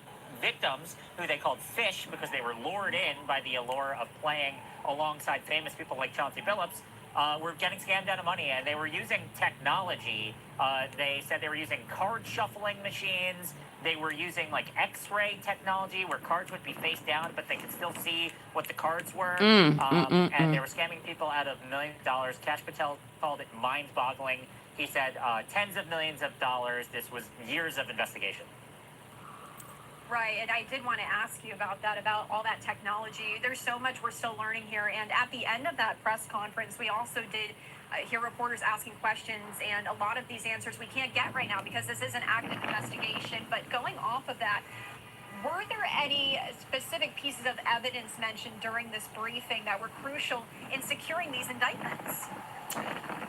victims, who they called fish because they were lured in by the allure of playing alongside famous people like Chauncey Billups, were getting scammed out of money, and they were using technology. They said they were using card shuffling machines. They were using like X-ray technology where cards would be face down, but they could still see what the cards were. And they were scamming people out of millions of dollars. Kash Patel called it mind-boggling. He said tens of millions of dollars. This was years of investigation. Right, and I did want to ask you about that, about all that technology. There's so much we're still learning here, and at the end of that press conference, we also did hear reporters asking questions, and a lot of these answers we can't get right now because this is an active investigation. But going off of that, were there any specific pieces of evidence mentioned during this briefing that were crucial in securing these indictments?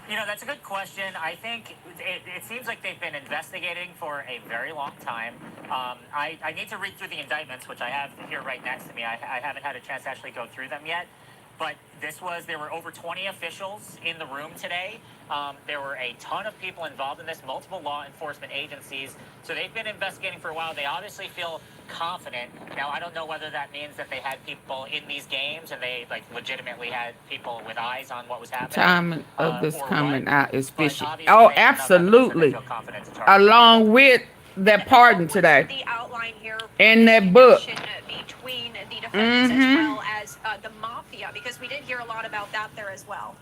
You know, that's a good question. I think it seems like they've been investigating for a very long time. I need to read through the indictments, which I have here right next to me. I haven't had a chance to actually go through them yet. But there were over 20 officials in the room today. There were a ton of people involved in this, multiple law enforcement agencies. So they've been investigating for a while. They obviously feel confident. Now, I don't know whether that means that they had people in these games and they like legitimately had people with eyes on what was happening. Time of this coming out is fishy. Obviously Oh, they have enough evidence that absolutely. they feel confident to charge. Along with that pardon today The outline here and that book. between the defendants as well as the Mafia, because we did hear a lot about that there as well.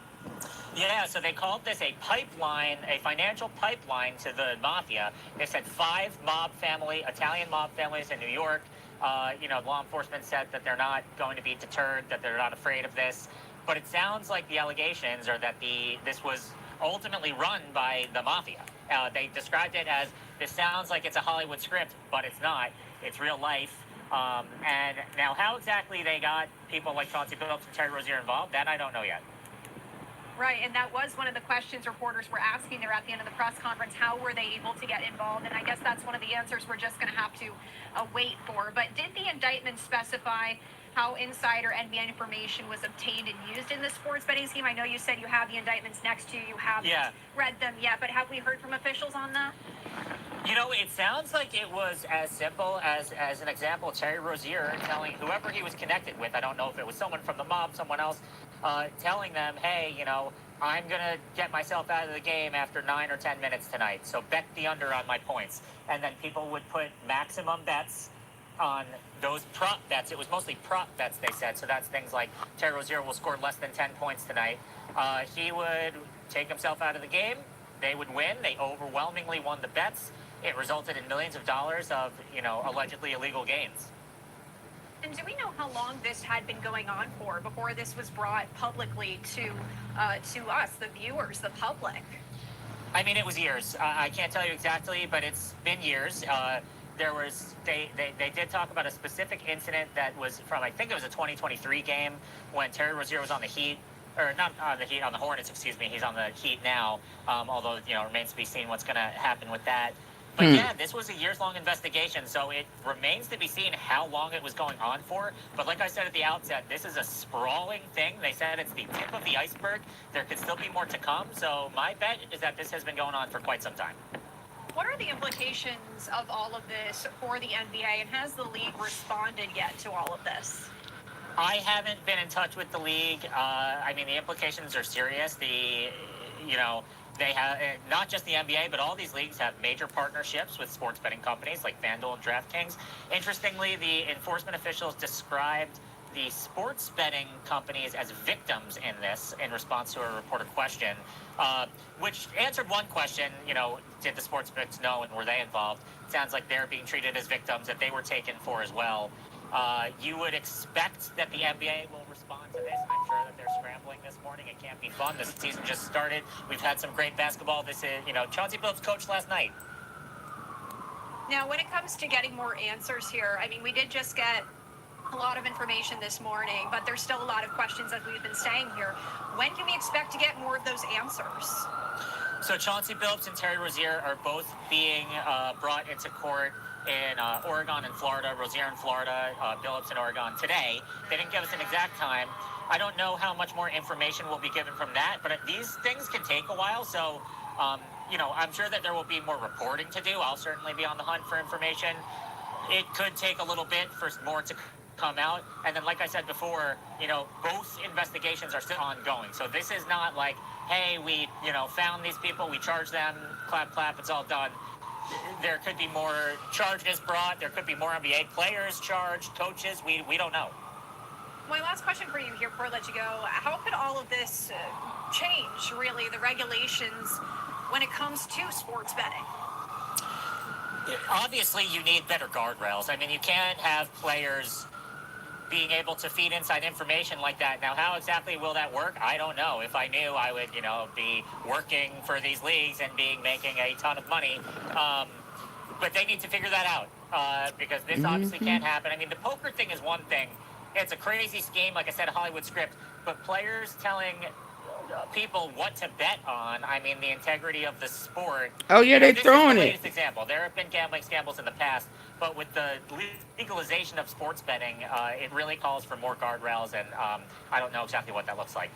Yeah, so they called this a pipeline, a financial pipeline to the Mafia. They said 5 Italian mob families in New York. Law enforcement said that they're not going to be deterred, that they're not afraid of this. But it sounds like the allegations are that this was ultimately run by the Mafia. They described it as, this sounds like it's a Hollywood script, but it's not. It's real life. And now how exactly they got people like Chauncey Billups and Terry Rozier involved, that I don't know yet. Right, and that was one of the questions reporters were asking there at the end of the press conference. How were they able to get involved? And I guess that's one of the answers we're just going to have to wait for. But did the indictment specify how insider NBA information was obtained and used in the sports betting scheme? I know you said you have the indictments next to you. You haven't read them yet, but have we heard from officials on that? You know, it sounds like it was as simple as an example, Terry Rozier telling whoever he was connected with, I don't know if it was someone from the mob, someone else, telling them, hey, I'm going to get myself out of the game after 9 or 10 minutes tonight, so bet the under on my points. And then people would put maximum bets on those prop bets. It was mostly prop bets, they said, so that's things like Terry Rozier will score less than 10 points tonight. He would take himself out of the game. They would win. They overwhelmingly won the bets. It resulted in millions of dollars of, allegedly illegal gains. And do we know how long this had been going on for before this was brought publicly to us, the viewers, the public? I mean, it was years. I can't tell you exactly, but it's been years. They did talk about a specific incident that was from, I think it was a 2023 game when Terry Rozier was on the Heat. Or not on the Heat, on the Hornets, excuse me. He's on the Heat now, although, it remains to be seen what's going to happen with that. But yeah, this was a years-long investigation, so it remains to be seen how long it was going on for. But like I said at the outset, this is a sprawling thing. They said it's the tip of the iceberg. There could still be more to come, so my bet is that this has been going on for quite some time. What are the implications of all of this for the NBA, and has the league responded yet to all of this? I haven't been in touch with the league. The implications are serious. They have, not just the NBA, but all these leagues have major partnerships with sports betting companies like FanDuel and DraftKings. Interestingly, the enforcement officials described the sports betting companies as victims in this in response to a reported question, which answered one question, did the sports books know and were they involved? It sounds like they're being treated as victims, that they were taken for as well. You would expect that the NBA will respond to this. I'm sure that they're scrambling this morning. It can't be fun. This season just started. We've had some great basketball. This is, Chauncey Billups coached last night. Now, when it comes to getting more answers here, we did just get a lot of information this morning, but there's still a lot of questions as we've been saying here. When can we expect to get more of those answers? So Chauncey Billups and Terry Rozier are both being brought into court in Oregon and Florida, Rozier in Florida, Billups in Oregon today. They didn't give us an exact time. I don't know how much more information will be given from that, but these things can take a while, so I'm sure that there will be more reporting to do. I'll certainly be on the hunt for information. It could take a little bit for more to come out. And then, like I said before, both investigations are still ongoing. So this is not like, hey, we, found these people, we charged them, clap, clap, it's all done. There could be more charges brought. There could be more NBA players charged, coaches. We don't know. My last question for you here before I let you go. How could all of this change, really, the regulations when it comes to sports betting? Obviously, you need better guardrails. I mean, you can't have players being able to feed inside information like that. Now, how exactly will that work? I don't know. If I knew, I would, be working for these leagues and making a ton of money. But they need to figure that out because this obviously can't happen. I mean, the poker thing is one thing. It's a crazy scheme, like I said, a Hollywood script. But players telling people what to bet on, I mean, the integrity of the sport. Oh, yeah, they throwing it. This is the it. latest example. There have been gambling scandals in the past, but with the legalization of sports betting, it really calls for more guardrails, and I don't know exactly what that looks like.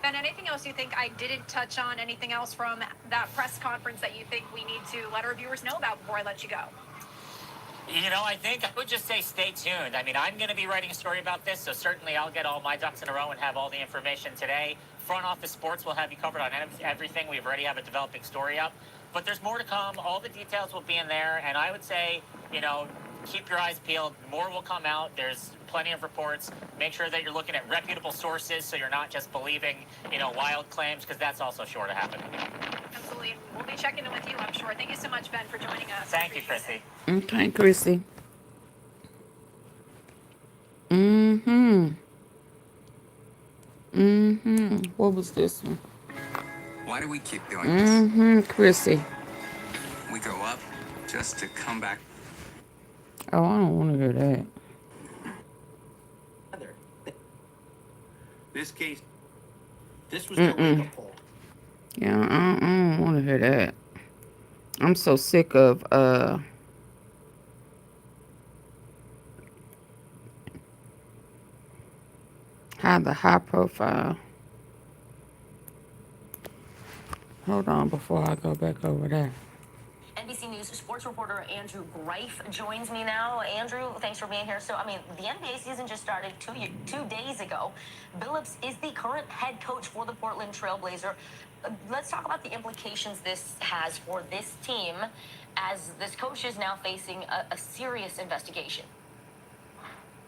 Ben, anything else you think I didn't touch on? Anything else from that press conference that you think we need to let our viewers know about before I let you go? I think I would just say stay tuned. I mean, I'm going to be writing a story about this, so certainly I'll get all my ducks in a row and have all the information today. Front Office Sports will have you covered on everything. We already have a developing story up. But there's more to come. All the details will be in there. And I would say, keep your eyes peeled. More will come out. There's plenty of reports. Make sure that you're looking at reputable sources so you're not just believing, wild claims, because that's also sure to happen. Absolutely. We'll be checking in with you, I'm sure. Thank you so much, Ben, for joining us. Thank you, Chrissy. Okay, Chrissy. What was this one? Why do we keep doing this? Chrissy. We go up just to come back. Oh, I don't want to hear that. This case, this was their wake-up call. Yeah, I don't want to hear that. I'm so sick of how the high profile. Hold on before I go back over there. NBC News sports reporter Andrew Greif joins me now. Andrew, thanks for being here. So, I mean, the NBA season just started 2 days ago. Billups is the current head coach for the Portland Trail Blazers. Let's talk about the implications this has for this team as this coach is now facing a serious investigation.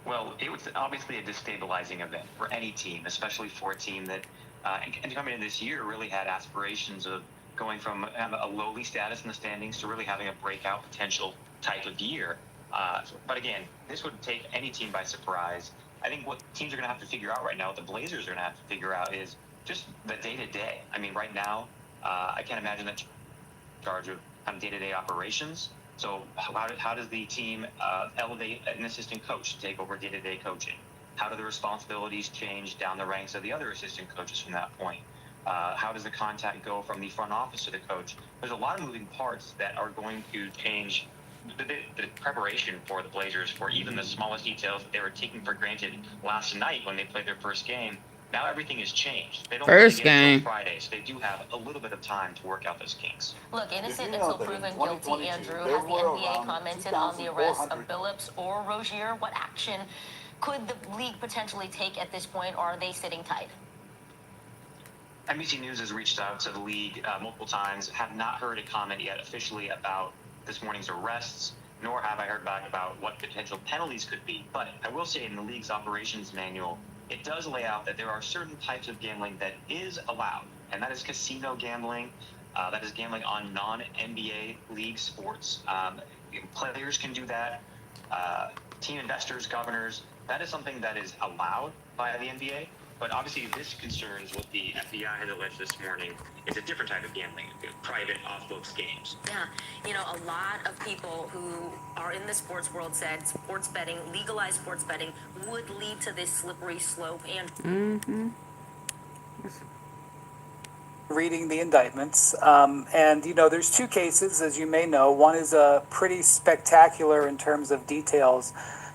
Well, it was obviously a destabilizing event for any team, especially for a team that, and coming in this year, really had aspirations of going from a lowly status in the standings to really having a breakout potential type of year. But again, this would take any team by surprise. I think what teams are going to have to figure out right now, what the Blazers are going to have to figure out is just the day-to-day. I mean, right now, I can't imagine that in charge of day-to-day operations. So how does the team elevate an assistant coach to take over day-to-day coaching? How do the responsibilities change down the ranks of the other assistant coaches from that point? How does the contact go from the front office to the coach? There's a lot of moving parts that are going to change the preparation for the Blazers for even the smallest details that they were taking for granted last night when they played their first game. Now everything has changed. They don't First really get game. until Friday, so they do have a little bit of time to work out those kinks. Look, innocent until proven guilty, Andrew. Has the NBA commented on the arrest of Billups or Rozier? What action could the league potentially take at this point, or are they sitting tight? NBC News has reached out to the league multiple times, have not heard a comment yet officially about this morning's arrests, nor have I heard back about what potential penalties could be. But I will say in the league's operations manual, it does lay out that there are certain types of gambling that is allowed, and that is casino gambling, that is gambling on non-NBA league sports. Players can do that, team investors, governors, that is something that is allowed by the NBA. But obviously this concerns what the FBI has alleged this morning is a different type of gambling, private off-books games. Yeah, a lot of people who are in the sports world said sports betting, legalized sports betting, would lead to this slippery slope. And Reading the indictments, and there's two cases, as you may know. One is a pretty spectacular in terms of details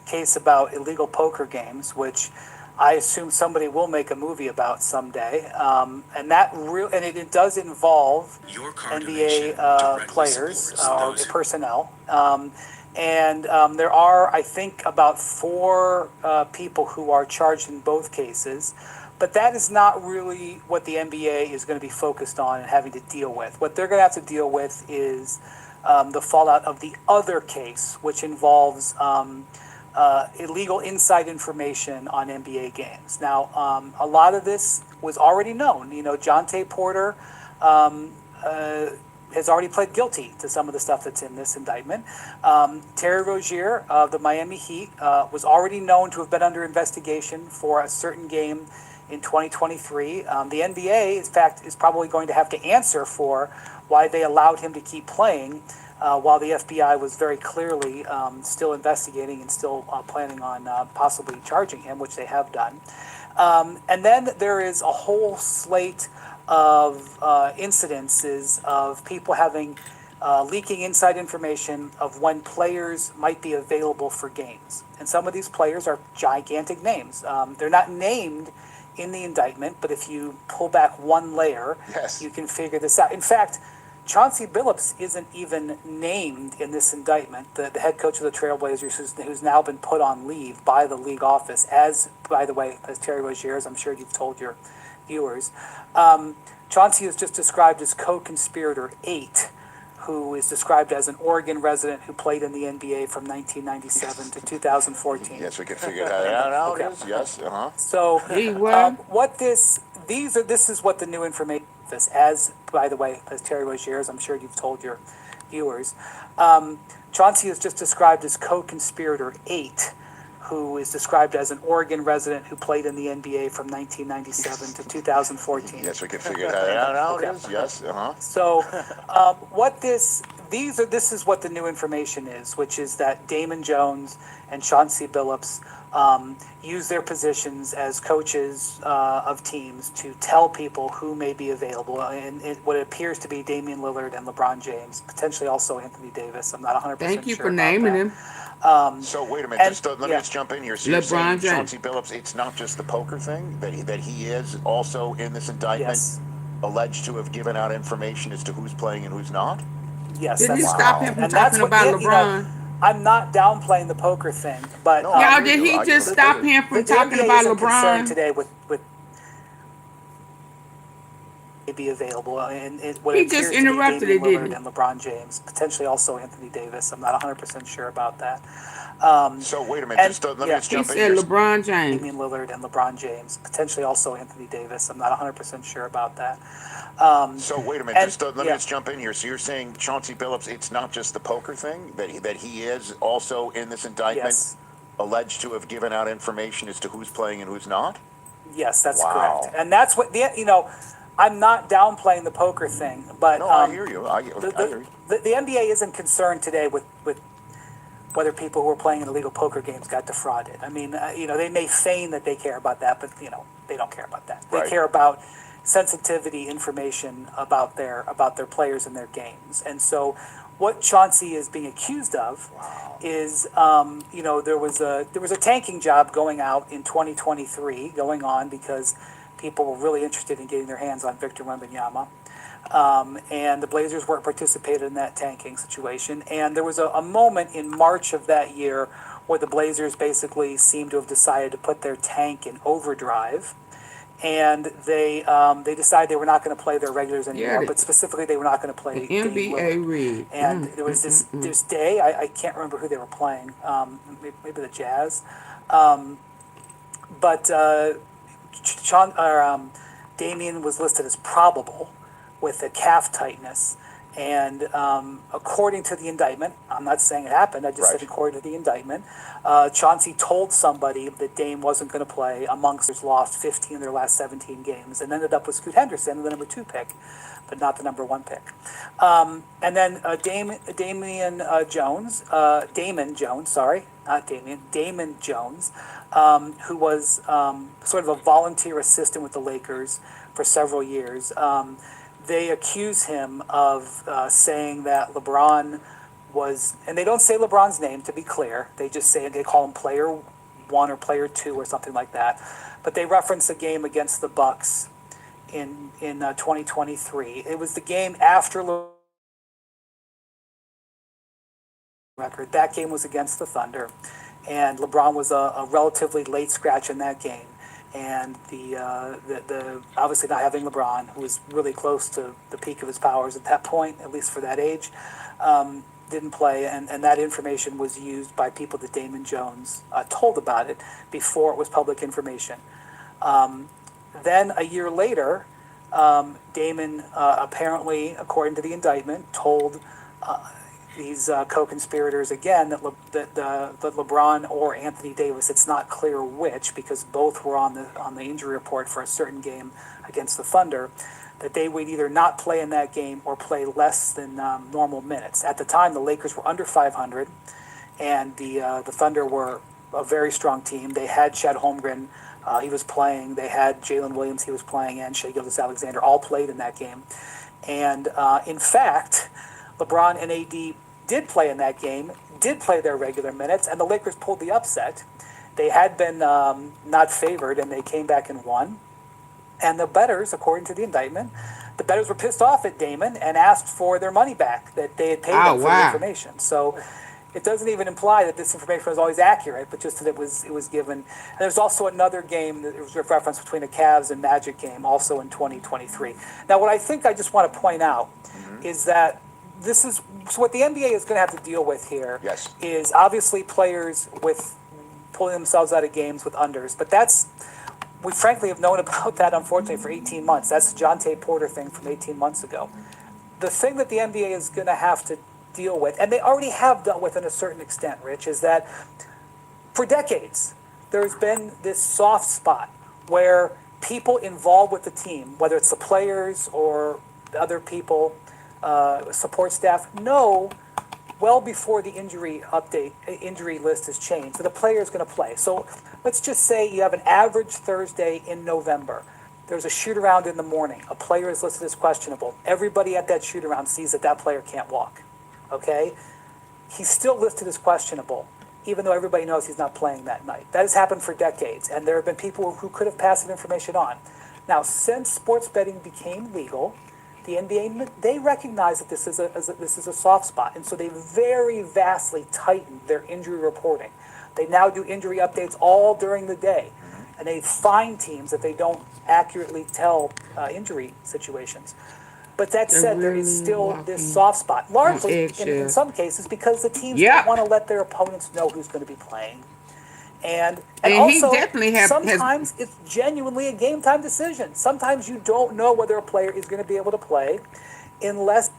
case about illegal poker games, which I assume somebody will make a movie about someday, and it does involve NBA players or personnel, and there are, I think, about 4 people who are charged in both cases. But that is not really what the NBA is going to be focused on and having to deal with. What they're going to have to deal with is the fallout of the other case, which involves illegal inside information on NBA games. Now, a lot of this was already known. You know, Jonte Porter has already pled guilty to some of the stuff that's in this indictment. Terry Rozier of the Miami Heat was already known to have been under investigation for a certain game in 2023. The NBA, in fact, is probably going to have to answer for why they allowed him to keep playing while the FBI was very clearly still investigating and still planning on possibly charging him, which they have done. And then there is a whole slate of incidences of people having leaking inside information of when players might be available for games. And some of these players are gigantic names. They're not named in the indictment, but if you pull back one layer, you can figure this out. In fact, Chauncey Billups isn't even named in this indictment, the head coach of the Trailblazers, who's now been put on leave by the league office, as, by the way, as Terry Rozier, as I'm sure you've told your viewers. Chauncey is just described as co-conspirator 8, who is described as an Oregon resident who played in the NBA from 1997 to 2014. Yes, we can figure that out. Okay. Yes, So, this is what the new information is, as, by the way, as Terry Rozier, as I'm sure you've told your viewers. Chauncey is just described as co-conspirator 8, who is described as an Oregon resident who played in the NBA from 1997 to 2014. Yes, we can figure that out. Okay. Yes, So, this is what the new information is, which is that Damon Jones and Chauncey Billups use their positions as coaches of teams to tell people who may be available, and what appears to be Damian Lillard and LeBron James, potentially also Anthony Davis. I'm not 100% sure. Thank you for naming him. So wait a minute, let me just jump in here. So you're saying Chauncey Billups, it's not just the poker thing, that he is also in this indictment alleged to have given out information as to who's playing and who's not? Yes. Did he stop him from talking about LeBron? I'm not downplaying the poker thing, but did he just stop him from talking about LeBron today with be available, and he just interrupted it, didn't he? And LeBron James, potentially also Anthony Davis. I'm not 100% sure about that. So wait a minute, let me just jump in here. He said LeBron James. Damian Lillard and LeBron James, potentially also Anthony Davis. I'm not 100% sure about that. So wait a minute, let me just jump in here. So you're saying Chauncey Billups, it's not just the poker thing, that he is also in this indictment alleged to have given out information as to who's playing and who's not? Yes, that's correct. And that's what I'm not downplaying the poker thing, but I hear you. I hear you. The NBA isn't concerned today with whether people who are playing in illegal poker games got defrauded. I mean, they may feign that they care about that, but they don't care about that. They care about sensitivity information about their players and their games. And so, what Chauncey is being accused of is, there was a tanking job going out in 2023 going on because people were really interested in getting their hands on Victor Wembanyama. And the Blazers weren't participating in that tanking situation. And there was a moment in March of that year where the Blazers basically seemed to have decided to put their tank in overdrive. And they decided they were not going to play their regulars anymore, but specifically they were not going to play the NBA rig. And there was this day, I can't remember who they were playing, maybe the Jazz. Damian was listed as probable with a calf tightness, and according to the indictment, I'm not saying it happened, I just said according to the indictment, Chauncey told somebody that Dame wasn't going to play amongst his lost 15 of their last 17 games, and ended up with Scoot Henderson, the number 2 pick, but not the number 1 pick. And then Damon Jones, who was sort of a volunteer assistant with the Lakers for several years. They accuse him of saying that LeBron was, and they don't say LeBron's name to be clear, they just say, they call him player 1 or player 2 or something like that. But they reference a game against the Bucks in 2023. It was the game after record. That game was against the Thunder, and LeBron was a relatively late scratch in that game. And the obviously not having LeBron, who was really close to the peak of his powers at that point, at least for that age, didn't play, and that information was used by people that Damon Jones told about it before it was public information. Then a year later, Damon apparently, according to the indictment, told these co-conspirators again that LeBron or Anthony Davis, it's not clear which, because both were on the injury report for a certain game against the Thunder, that they would either not play in that game or play less than normal minutes. At the time, the Lakers were under 500, and the Thunder were a very strong team. They had Chet Holmgren, he was playing. They had Jalen Williams, he was playing, and Shai Gilgeous-Alexander all played in that game. And in fact, LeBron and AD did play in that game, did play their regular minutes, and the Lakers pulled the upset. They had been not favored, and they came back and won. And the bettors, according to the indictment, the bettors were pissed off at Damon and asked for their money back that they had paid them for the information. So it doesn't even imply that this information was always accurate, but just that it was given. And there's also another game that was a reference between the Cavs and Magic game, also in 2023. Now, what I think I just want to point out is that this is so what the NBA is going to have to deal with here. Yes. Is obviously players with pulling themselves out of games with unders, but we frankly have known about that, unfortunately, for 18 months. That's the Jonte Porter thing from 18 months ago. The thing that the NBA is going to have to deal with, and they already have dealt with in a certain extent, Rich, is that for decades, there's been this soft spot where people involved with the team, whether it's the players or the other people, support staff, know well before the injury list is changed, so the player is going to play. So let's just say you have an average Thursday in November. There's a shoot-around in the morning. A player is listed as questionable. Everybody at that shoot-around sees that player can't walk, okay? He's still listed as questionable, even though everybody knows he's not playing that night. That has happened for decades, and there have been people who could have passed that information on. Now, since sports betting became legal, the NBA, they recognize that this is a soft spot, and so they very vastly tightened their injury reporting. They now do injury updates all during the day, and they fine teams if they don't accurately tell injury situations. But that said, there is still this soft spot, largely in some cases because the teams don't want to let their opponents know who's going to be playing. And also, sometimes it's genuinely a game time decision. Sometimes you don't know whether a player is going to be able to play unless...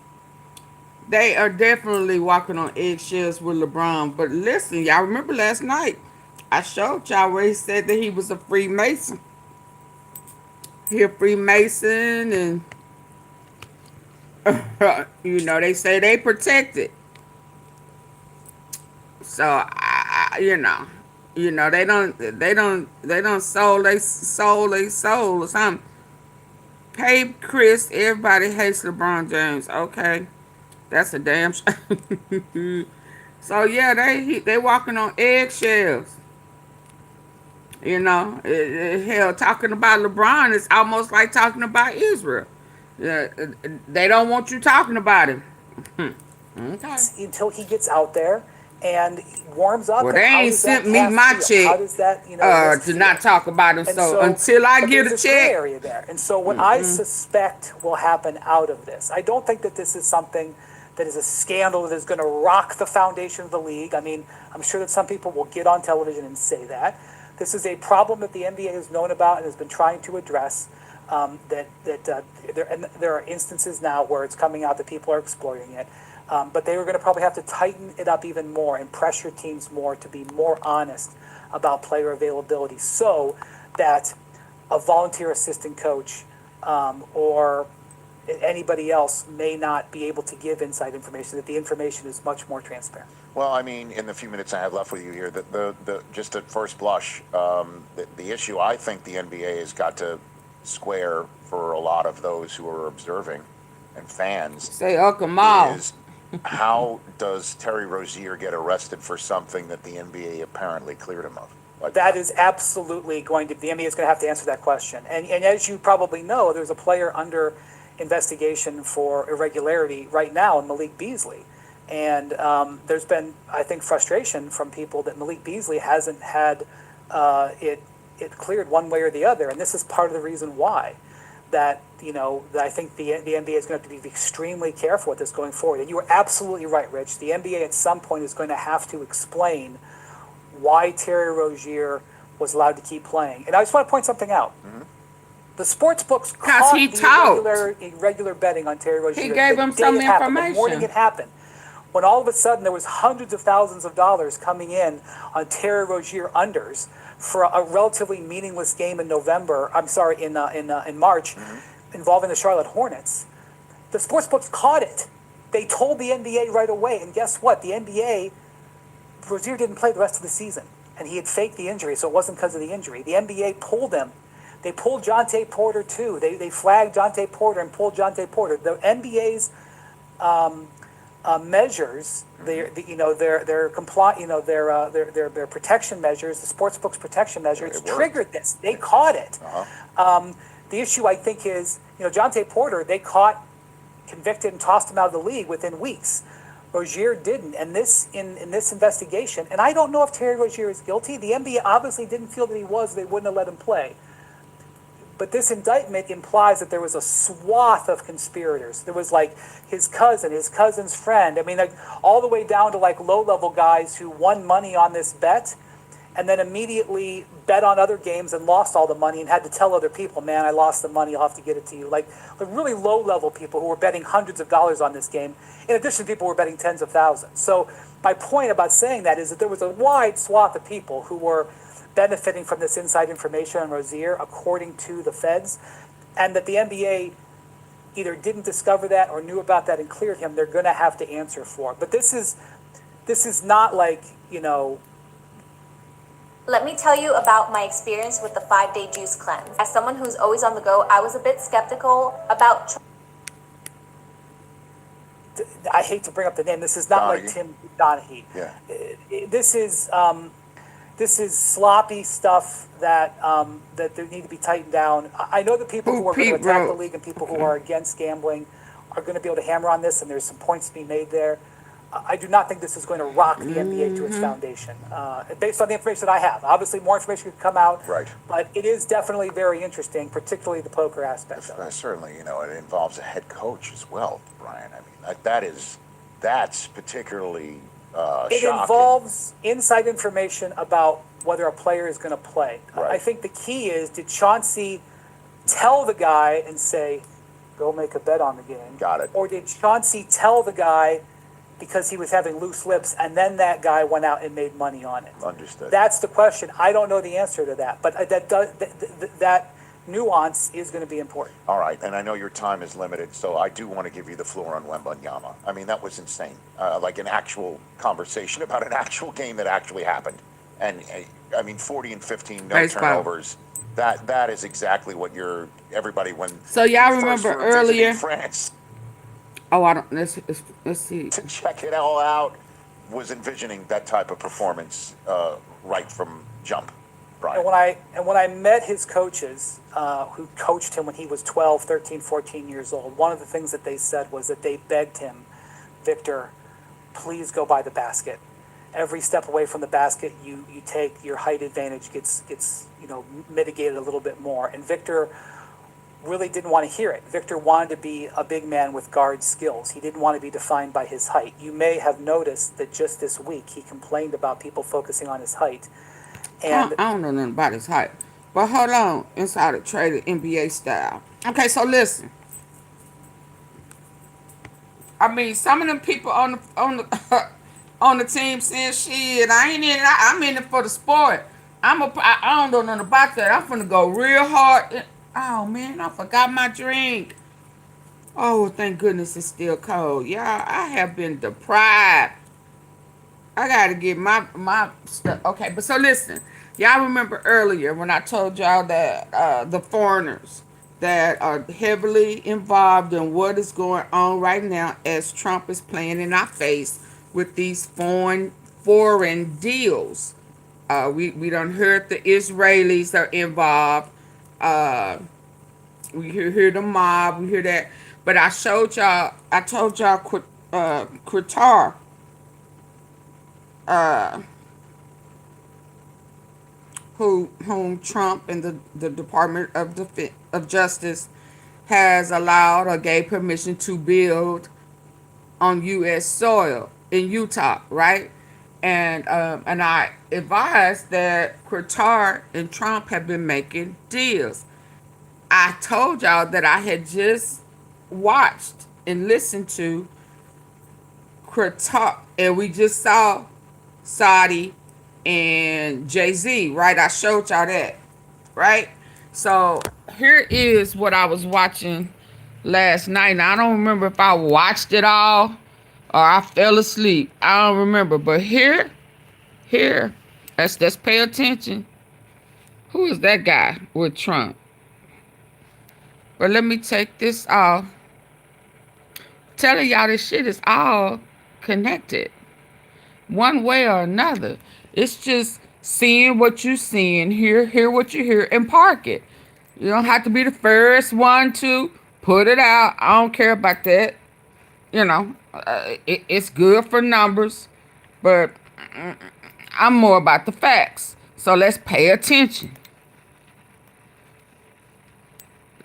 They are definitely walking on eggshells with LeBron. But listen, y'all remember last night, I showed y'all where he said that he was a Freemason. He a Freemason, and you know, they say they protected. So, they don't sold they soul or something. Hey Chris, everybody hates LeBron James. Okay, that's a damn shame. So yeah, they walking on eggshells. Hell, talking about LeBron is almost like talking about Israel. They don't want you talking about him. Okay. Until he gets out there and warms up. Well, they ain't sent me my check. How does that, to not talk about him. So until I get a check, area there. And so what I suspect will happen out of this, I don't think that this is something that is a scandal that is going to rock the foundation of the league. I mean, I'm sure that some people will get on television and say that. This is a problem that the NBA has known about and has been trying to address. There are instances now where it's coming out that people are exploiting it. But they were going to probably have to tighten it up even more and pressure teams more to be more honest about player availability so that a volunteer assistant coach or anybody else may not be able to give inside information, that the information is much more transparent. Well, I mean, in the few minutes I have left with you here, the just at first blush, the issue I think the NBA has got to square for a lot of those who are observing and fans is how does Terry Rozier get arrested for something that the NBA apparently cleared him of? That is absolutely going to, the NBA is going to have to answer that question. And as you probably know, there's a player under investigation for irregularity right now, Malik Beasley. And there's been, I think, frustration from people that Malik Beasley hasn't had it cleared one way or the other. And this is part of the reason why that, that I think the NBA is going to have to be extremely careful with this going forward. And you are absolutely right, Rich. The NBA at some point is going to have to explain why Terry Rozier was allowed to keep playing. And I just want to point something out. Mm-hmm. The sports books caught the irregular betting on Terry Rozier. He gave him some information. The morning it happened, when all of a sudden there was hundreds of thousands of dollars coming in on Terry Rozier unders for a relatively meaningless game in November. I'm sorry, in March, involving the Charlotte Hornets. The sports books caught it. They told the NBA right away, and guess what? The NBA, Rozier didn't play the rest of the season, and he had faked the injury, so it wasn't because of the injury. The NBA pulled him. They pulled Jonte Porter too. They flagged Jonte Porter and pulled Jonte Porter. The NBA's measures, their protection measures, the sportsbook's protection measures, triggered this. They caught it. The issue, I think, is Jonte Porter. They caught, convicted, and tossed him out of the league within weeks. Rozier didn't, and in this investigation, and I don't know if Terry Rozier is guilty. The NBA obviously didn't feel that he was; they wouldn't have let him play. But this indictment implies that there was a swath of conspirators. There was like his cousin, his cousin's friend. I mean, like all the way down to like low-level guys who won money on this bet, and then immediately bet on other games and lost all the money and had to tell other people, "Man, I lost the money. I'll have to get it to you." Like really low-level people who were betting hundreds of dollars on this game. In addition, people were betting tens of thousands. So my point about saying that is that there was a wide swath of people who were benefiting from this inside information on Rozier, according to the feds, and that the NBA either didn't discover that or knew about that and cleared him. They're going to have to answer for it. But this is not like Let me tell you about my experience with the 5-day juice cleanse. As someone who's always on the go, I was a bit skeptical about. I hate to bring up the name. This is not like Tim Donaghy. Yeah. This is sloppy stuff that they need to be tightened down. I know the people who are going to attack the league and people who are against gambling are going to be able to hammer on this, and there's some points to be made there. I do not think this is going to rock the NBA to its foundation, based on the information that I have. Obviously, more information could come out, but it is definitely very interesting, particularly the poker aspect of it. Certainly, it involves a head coach as well, Brian. I mean, that's particularly it shocking. involves inside information about whether a player is going to play. I think the key is, did Chauncey tell the guy and say, go make a bet on the game? Got it. Or did Chauncey tell the guy because he was having loose lips, and then that guy went out and made money on it? Understood. That's the question. I don't know the answer to that, but that nuance is going to be important. All right, and I know your time is limited, so I do want to give you the floor on Wembanyama. I mean, that was insane. Like an actual conversation about an actual game that actually happened. And, I mean, 40 and 15, no turnovers. That is exactly what everybody when. So y'all remember earlier France. Oh, I don't. Let's see. To check it all out, was envisioning that type of performance right from jump, Brian. And when I met his coaches, who coached him when he was 12, 13, 14 years old, one of the things that they said was that they begged him, Victor, please go by the basket. Every step away from the basket you take, your height advantage gets mitigated a little bit more. And Victor really didn't want to hear it. Victor wanted to be a big man with guard skills. He didn't want to be defined by his height. You may have noticed that just this week he complained about people focusing on his height. And I don't know nothing about his height. But hold on, insider trader NBA style. Okay, so listen. I mean, some of them people on the on the team saying, shit, I ain't in it. I'm in it for the sport. I don't know nothing about that. I'm finna go real hard. Oh, man, I forgot my drink. Oh, thank goodness it's still cold. Y'all, I have been deprived. I got to get my stuff. Okay, but so listen. Y'all remember earlier when I told y'all that the foreigners that are heavily involved in what is going on right now as Trump is playing in our face with these foreign deals. We done heard the Israelis are involved. We hear the mob. We hear that. But I showed y'all. I told y'all Qatar. Uh, whom Trump and the Department of Justice has allowed or gave permission to build on U.S. soil in Utah, right? And I advised that Qatar and Trump have been making deals. I told y'all that I had just watched and listened to Qatar, and we just saw Saudi and Jay-Z, right? I showed y'all that, right? So here is what I was watching last night. Now, I don't remember if I watched it all or I fell asleep. I don't remember. But here, let's pay attention. Who is that guy with Trump? But let me take this off. Telling y'all this shit is all connected. One way or another. It's just seeing what you seeing, hear what you hear, and park it. You don't have to be the first one to put it out. I don't care about that. You know, it's good for numbers, but I'm more about the facts. So let's pay attention.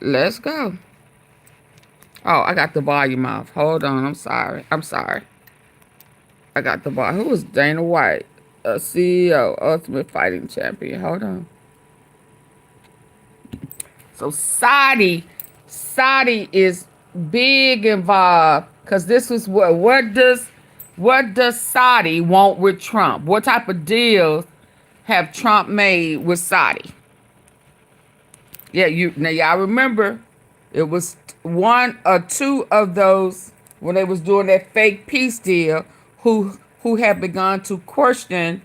Let's go. Oh, I got the volume off. Hold on. I'm sorry. I got the volume. Who was Dana White? CEO, Ultimate Fighting Champion. Hold on. So Saudi is big involved because this is what does Saudi want with Trump? What type of deals have Trump made with Saudi? Yeah, y'all remember it was one or two of those when they was doing that fake peace deal who had begun to question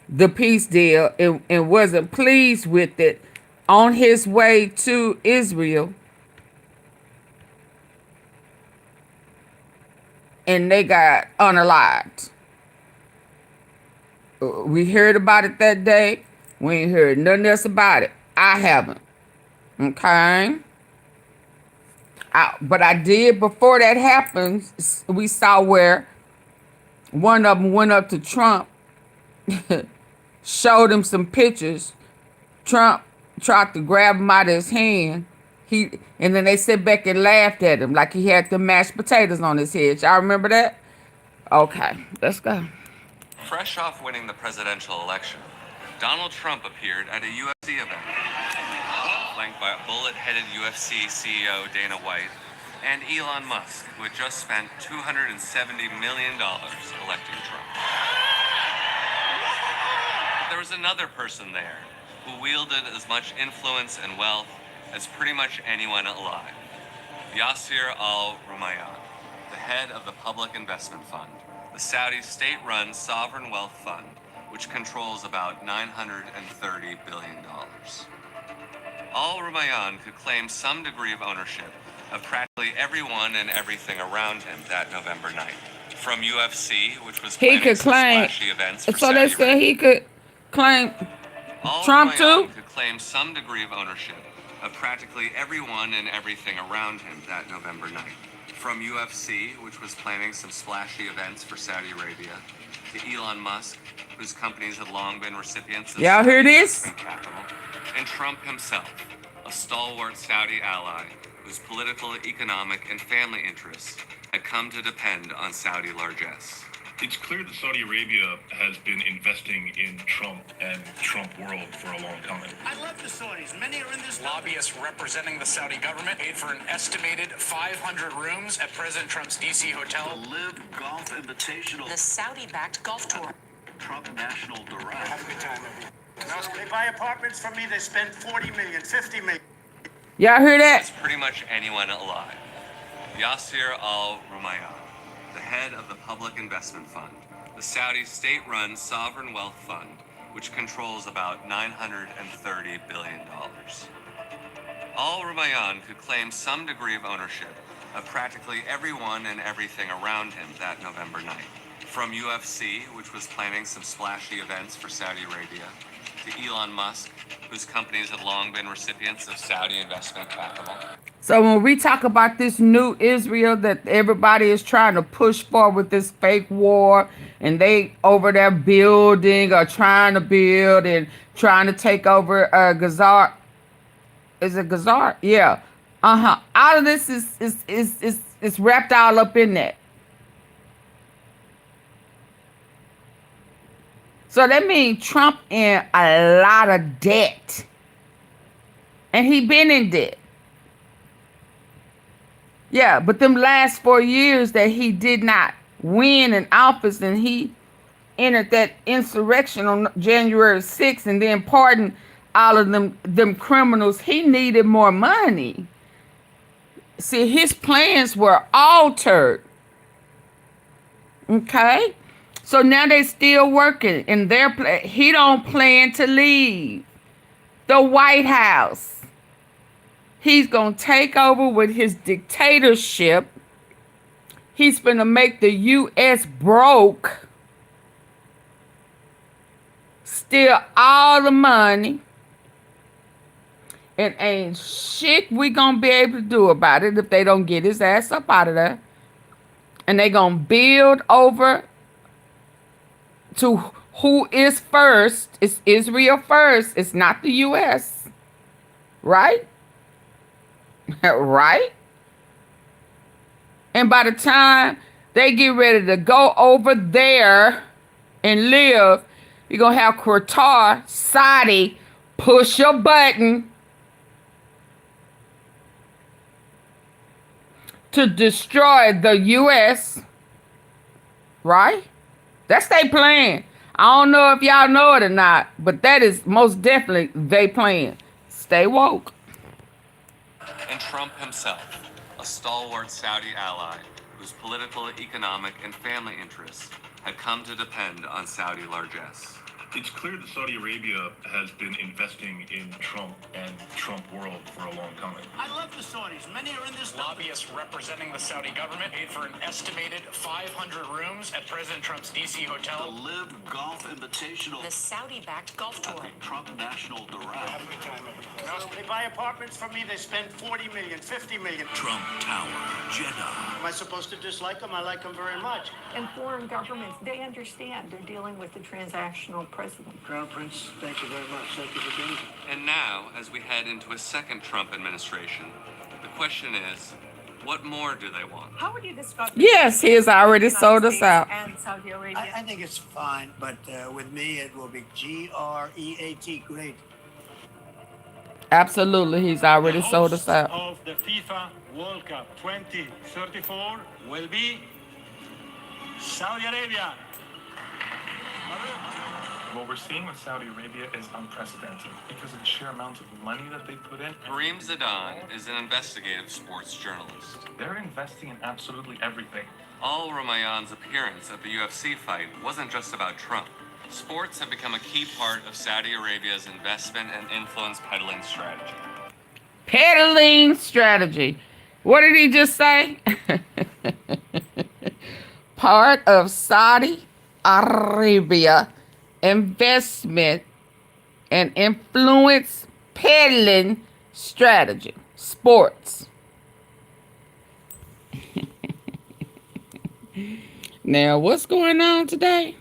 the peace deal and wasn't pleased with it on his way to Israel, and they got unalived. We heard about it that day. We ain't heard nothing else about it. I haven't. Okay? But I did, before that happened, we saw where one of them went up to Trump, showed him some pictures. Trump tried to grab him out of his hand. And then they sit back and laughed at him like he had the mashed potatoes on his head. Y'all remember that? Okay, let's go. Fresh off winning the presidential election, Donald Trump appeared at a UFC event, flanked by bullet-headed UFC CEO Dana White and Elon Musk, who had just spent $270 million electing Trump. There was another person there who wielded as much influence and wealth as pretty much anyone alive. Yasser al-Rumayyan, the head of the Public Investment Fund, the Saudi state-run sovereign wealth fund, which controls about $930 billion. Al-Rumayyan could claim some degree of ownership of practically everyone and everything around him that November night. From UFC, which was planning some splashy events for So they Saudi said he could claim Trump too? could claim some degree of ownership of practically everyone and everything around him that November night. From UFC, which was planning some splashy events for Saudi Arabia, to Elon Musk, whose companies had long been recipients of Y'all hear this? capital, and Trump himself, a stalwart Saudi ally whose political, economic, and family interests had come to depend on Saudi largesse. It's clear that Saudi Arabia has been investing in Trump and Trump world for a long time. I love the Saudis. Many are in this. Lobbyists representing the Saudi government paid for an estimated 500 rooms at President Trump's D.C. hotel. The Live Golf Invitational. The Saudi-backed golf tour. Trump National Direct. Have a good time, everyone. They buy apartments from me, they spend 40 million, 50 million. Y'all hear that? It's pretty much anyone alive. Yasser al-Rumayyan, the head of the Public Investment Fund, the Saudi state-run sovereign wealth fund, which controls about $930 billion. Al-Rumayyan could claim some degree of ownership of practically everyone and everything around him that November night. From UFC, which was planning some splashy events for Saudi Arabia, to Elon Musk, whose companies had long been recipients of Saudi investment capital. So when we talk about this new Israel that everybody is trying to push forward this fake war, and they over there building or trying to build and trying to take over Gaza. Is it Gaza? Yeah. All of this is wrapped all up in that. So that means Trump in a lot of debt. And he been in debt. Yeah, but them last 4 years that he did not win in office, and he entered that insurrection on January 6th and then pardoned all of them criminals, he needed more money. See, his plans were altered. Okay? So now they still working in their plan. He don't plan to leave the White House. He's going to take over with his dictatorship. He's going to make the U.S. broke. Steal all the money. And ain't shit we going to be able to do about it if they don't get his ass up out of there. And they going to build over to who is first. It's Israel first. It's not the U.S. Right? Right? And by the time they get ready to go over there and live, you're going to have Qatar, Saudi, push a button to destroy the U.S. Right? That's their plan. I don't know if y'all know it or not, but that is most definitely their plan. Stay woke. And Trump himself, a stalwart Saudi ally whose political, economic, and family interests had come to depend on Saudi largesse. It's clear that Saudi Arabia has been investing in Trump and Trump world for a long time. I love the Saudis. Many are in this Lobbyists representing the Saudi government paid for an estimated 500 rooms at President Trump's D.C. The hotel. Live Golf Invitational. The Saudi-backed golf tour. Trump National Direct. They buy apartments from me. They spend 40 million, 50 million. Trump Tower, Jeddah. Am I supposed to dislike them? I like them very much. And foreign governments, they understand. They're dealing with the transactional president. Crown Prince, thank you very much. Thank you for being here. And now, as we head into a second Trump administration, the question is, what more do they want? How would you describe? Yes, he has already sold us out. And Saudi Arabia. I think it's fine, but with me, it will be GREAT, great. Absolutely, he's already sold us out. Of the FIFA World Cup 2034 will be Saudi Arabia. What we're seeing with Saudi Arabia is unprecedented because of the sheer amount of money that they put in. Kareem Zidane is an investigative sports journalist. They're investing in absolutely everything. Al Ramayan's appearance at the UFC fight wasn't just about Trump. Sports have become a key part of Saudi Arabia's investment and influence peddling strategy. Peddling strategy. What did he just say? Part of Saudi Arabia investment and influence peddling strategy. Sports. Now, what's going on today?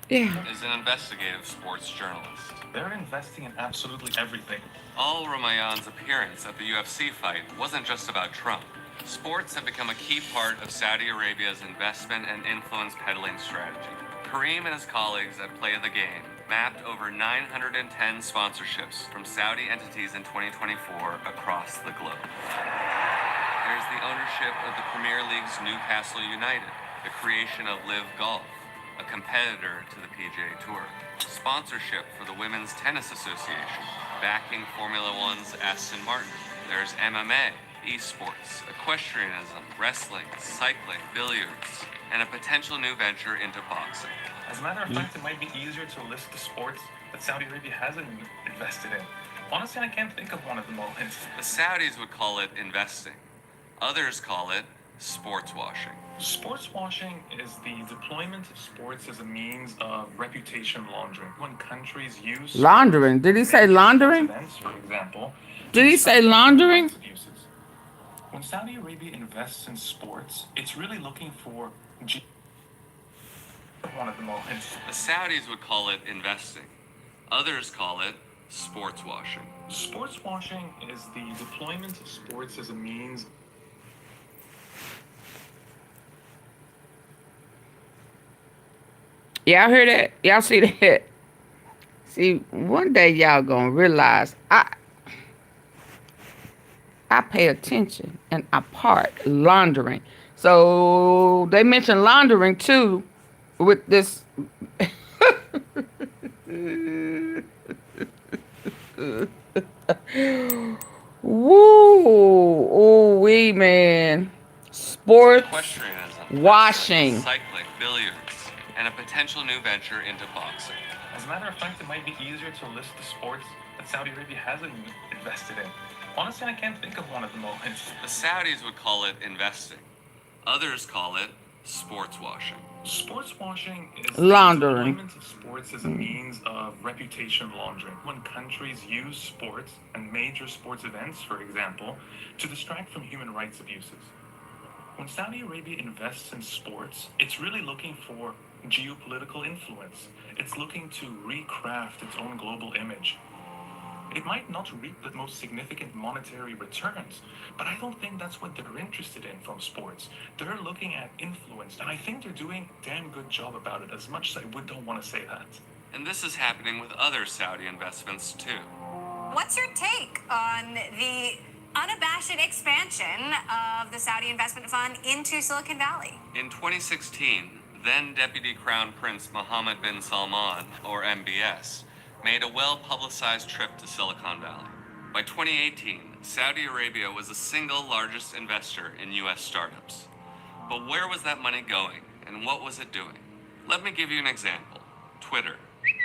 Yeah. Is an investigative sports journalist. They're investing in absolutely everything. Al Ramayan's appearance at the UFC fight wasn't just about Trump. Sports have become a key part of Saudi Arabia's investment and influence peddling strategy. Kareem and his colleagues at Play of the Game mapped over 910 sponsorships from Saudi entities in 2024 across the globe. There's the ownership of the Premier League's Newcastle United, the creation of Live Golf, a competitor to the PGA Tour, sponsorship for the Women's Tennis Association, backing Formula One's Aston Martin. There's MMA, esports, equestrianism, wrestling, cycling, billiards, and a potential new venture into boxing. As a matter of fact, it might be easier to list the sports that Saudi Arabia hasn't invested in. Honestly, I can't think of one at the moment. The Saudis would call it investing. Others call it sports washing. Sports washing is the deployment of sports as a means of reputation laundering. When countries use Laundering. Did he say laundering? events, for example, Did he say laundering? when Saudi Arabia invests in sports, it's really looking for one of the moments. The Saudis would call it investing. Others call it sports washing. Sports washing is the deployment of sports as a means. Y'all hear that? Y'all see that? See, one day y'all gonna realize I pay attention and I part laundering. So they mentioned laundering too with this. Woo! Oh, wee, man. Sports washing. Cycling, billiards, and a potential new venture into boxing. As a matter of fact, it might be easier to list the sports that Saudi Arabia hasn't invested in. Honestly, I can't think of one at the moment. The Saudis would call it investing. Others call it sports washing. Sports washing is laundering. The deployment of sports as a means of reputation laundering. When countries use sports and major sports events, for example, to distract from human rights abuses. When Saudi Arabia invests in sports, it's really looking for geopolitical influence. It's looking to recraft its own global image. It might not reap the most significant monetary returns, but I don't think that's what they're interested in from sports. They're looking at influence, and I think they're doing a damn good job about it, as much as I don't want to say that. And this is happening with other Saudi investments too. What's your take on the unabashed expansion of the Saudi Investment Fund into Silicon Valley? In 2016, then Deputy Crown Prince Mohammed bin Salman, or MBS, made a well-publicized trip to Silicon Valley. By 2018, Saudi Arabia was the single largest investor in U.S. startups. But where was that money going, and what was it doing? Let me give you an example. Twitter.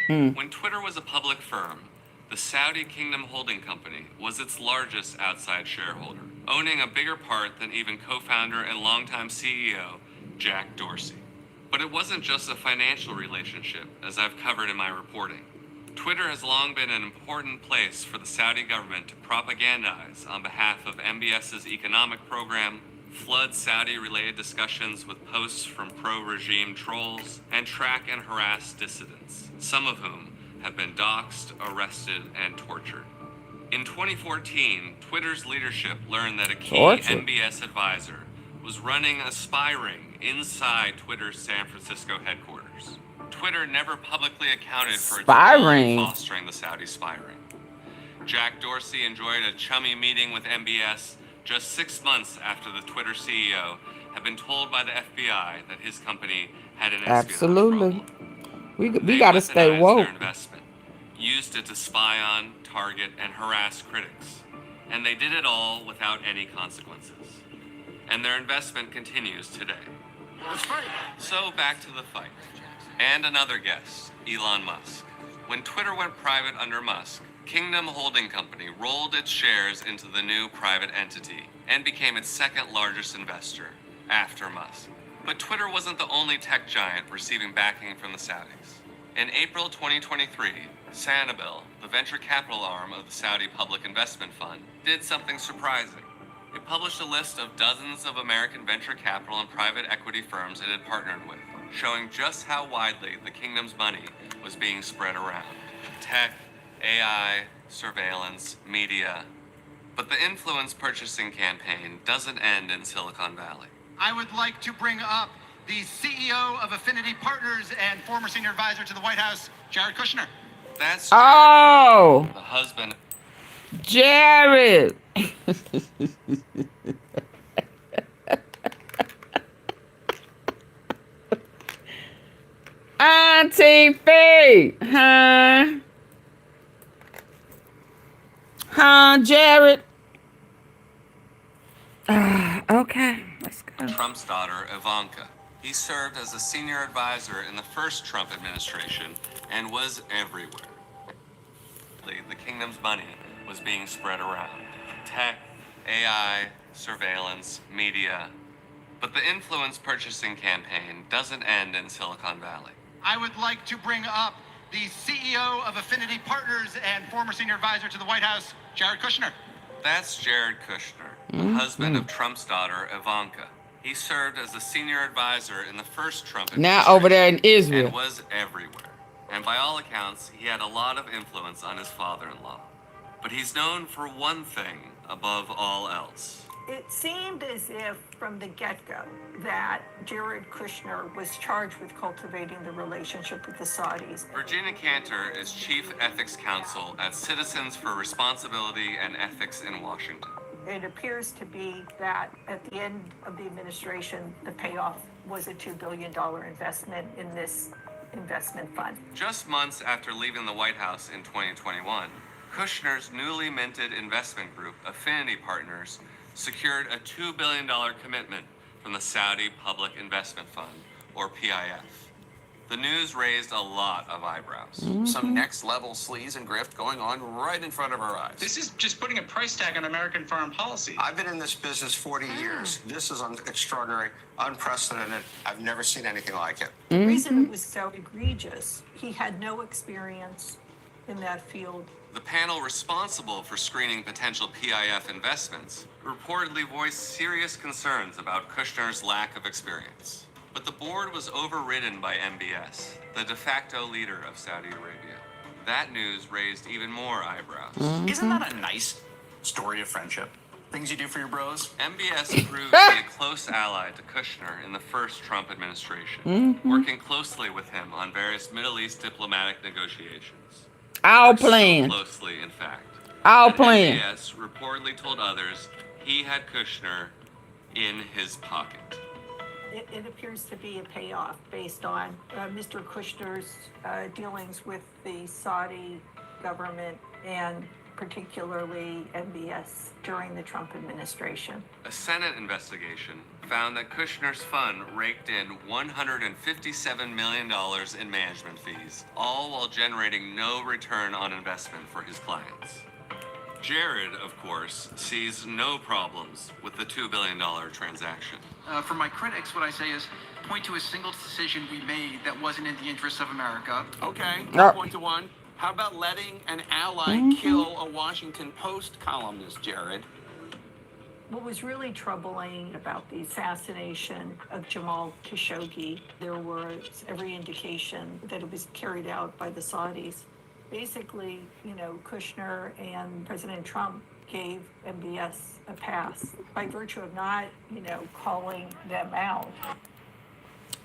When Twitter was a public firm, the Saudi Kingdom Holding Company was its largest outside shareholder, owning a bigger part than even co-founder and longtime CEO Jack Dorsey. But it wasn't just a financial relationship, as I've covered in my reporting. Twitter has long been an important place for the Saudi government to propagandize on behalf of MBS's economic program, flood Saudi-related discussions with posts from pro-regime trolls, and track and harass dissidents, some of whom have been doxxed, arrested, and tortured. In 2014, Twitter's leadership learned that a key MBS advisor was running a spy ring inside Twitter's San Francisco headquarters. Twitter never publicly accounted for its role in fostering the Saudi spy ring. Jack Dorsey enjoyed a chummy meeting with MBS just 6 months after the Twitter CEO had been told by the FBI that his company had an espionage problem. We gotta stay woke. Their investment, used it to spy on, target, and harass critics. And they did it all without any consequences. And their investment continues today. So back to the fight. And another guest, Elon Musk. When Twitter went private under Musk, Kingdom Holding Company rolled its shares into the new private entity and became its second largest investor after Musk. But Twitter wasn't the only tech giant receiving backing from the Saudis. In April 2023, Sanibel, the venture capital arm of the Saudi Public Investment Fund, did something surprising. It published a list of dozens of American venture capital and private equity firms it had partnered with, showing just how widely the kingdom's money was being spread around. Tech, AI, surveillance, media. But the influence purchasing campaign doesn't end in Silicon Valley. I would like to bring up the CEO of Affinity Partners and former senior advisor to the White House, Jared Kushner. That's Jared, the husband. Jared. AunTeaFee, Jared. Okay, let's go. Trump's daughter, Ivanka. He served as a senior advisor in the first Trump administration and was everywhere. The kingdom's money was being spread around. Tech, AI, surveillance, media. But the influence purchasing campaign doesn't end in Silicon Valley. I would like to bring up the CEO of Affinity Partners and former senior advisor to the White House, Jared Kushner. That's Jared Kushner, the husband of Trump's daughter, Ivanka. He served as a senior advisor in the first Trump Now administration over there in Israel. and was everywhere. And by all accounts, he had a lot of influence on his father-in-law. But he's known for one thing above all else. It seemed as if from the get-go that Jared Kushner was charged with cultivating the relationship with the Saudis. Virginia Cantor is Chief Ethics Counsel at Citizens for Responsibility and Ethics in Washington. It appears to be that at the end of the administration, the payoff was a $2 billion investment in this investment fund. Just months after leaving the White House in 2021, Kushner's newly minted investment group, Affinity Partners, secured a $2 billion commitment from the Saudi Public Investment Fund, or PIF. The news raised a lot of eyebrows. Some next-level sleaze and grift going on right in front of our eyes. This is just putting a price tag on American foreign policy. I've been in this business 40 years. This is extraordinary, unprecedented. I've never seen anything like it. The reason it was so egregious, he had no experience in that field. The panel responsible for screening potential PIF investments reportedly voiced serious concerns about Kushner's lack of experience. But the board was overridden by MBS, the de facto leader of Saudi Arabia. That news raised even more eyebrows. Isn't that a nice story of friendship? Things you do for your bros? MBS proved to be a close ally to Kushner in the first Trump administration, working closely with him on various Middle East diplomatic negotiations. All So planned. closely, in fact. All that planned. MBS reportedly told others he had Kushner in his pocket. It appears to be a payoff based on Mr. Kushner's dealings with the Saudi government and particularly MBS during the Trump administration. A Senate investigation found that Kushner's fund raked in $157 million in management fees, all while generating no return on investment for his clients. Jared, of course, sees no problems with the $2 billion transaction. For my critics, what I say is point to a single decision we made that wasn't in the interest of America. Okay, No. point to one. How about letting an ally kill a Washington Post columnist, Jared? What was really troubling about the assassination of Jamal Khashoggi, there was every indication that it was carried out by the Saudis. Basically, Kushner and President Trump gave MBS a pass by virtue of not, calling them out.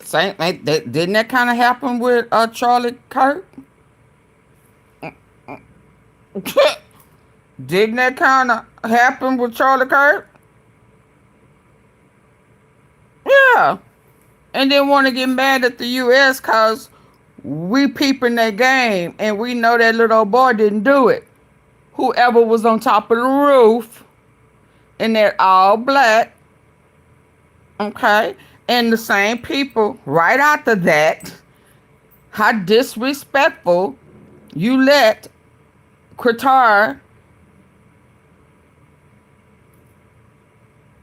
Didn't that kind of happen with Charlie Kirk? Didn't that kind of happen with Charlie Kirk? Yeah. And then want to get mad at the U.S. because we peeping their game and we know that little old boy didn't do it. Whoever was on top of the roof in that all black, okay, and the same people right after that, how disrespectful you let Qatar,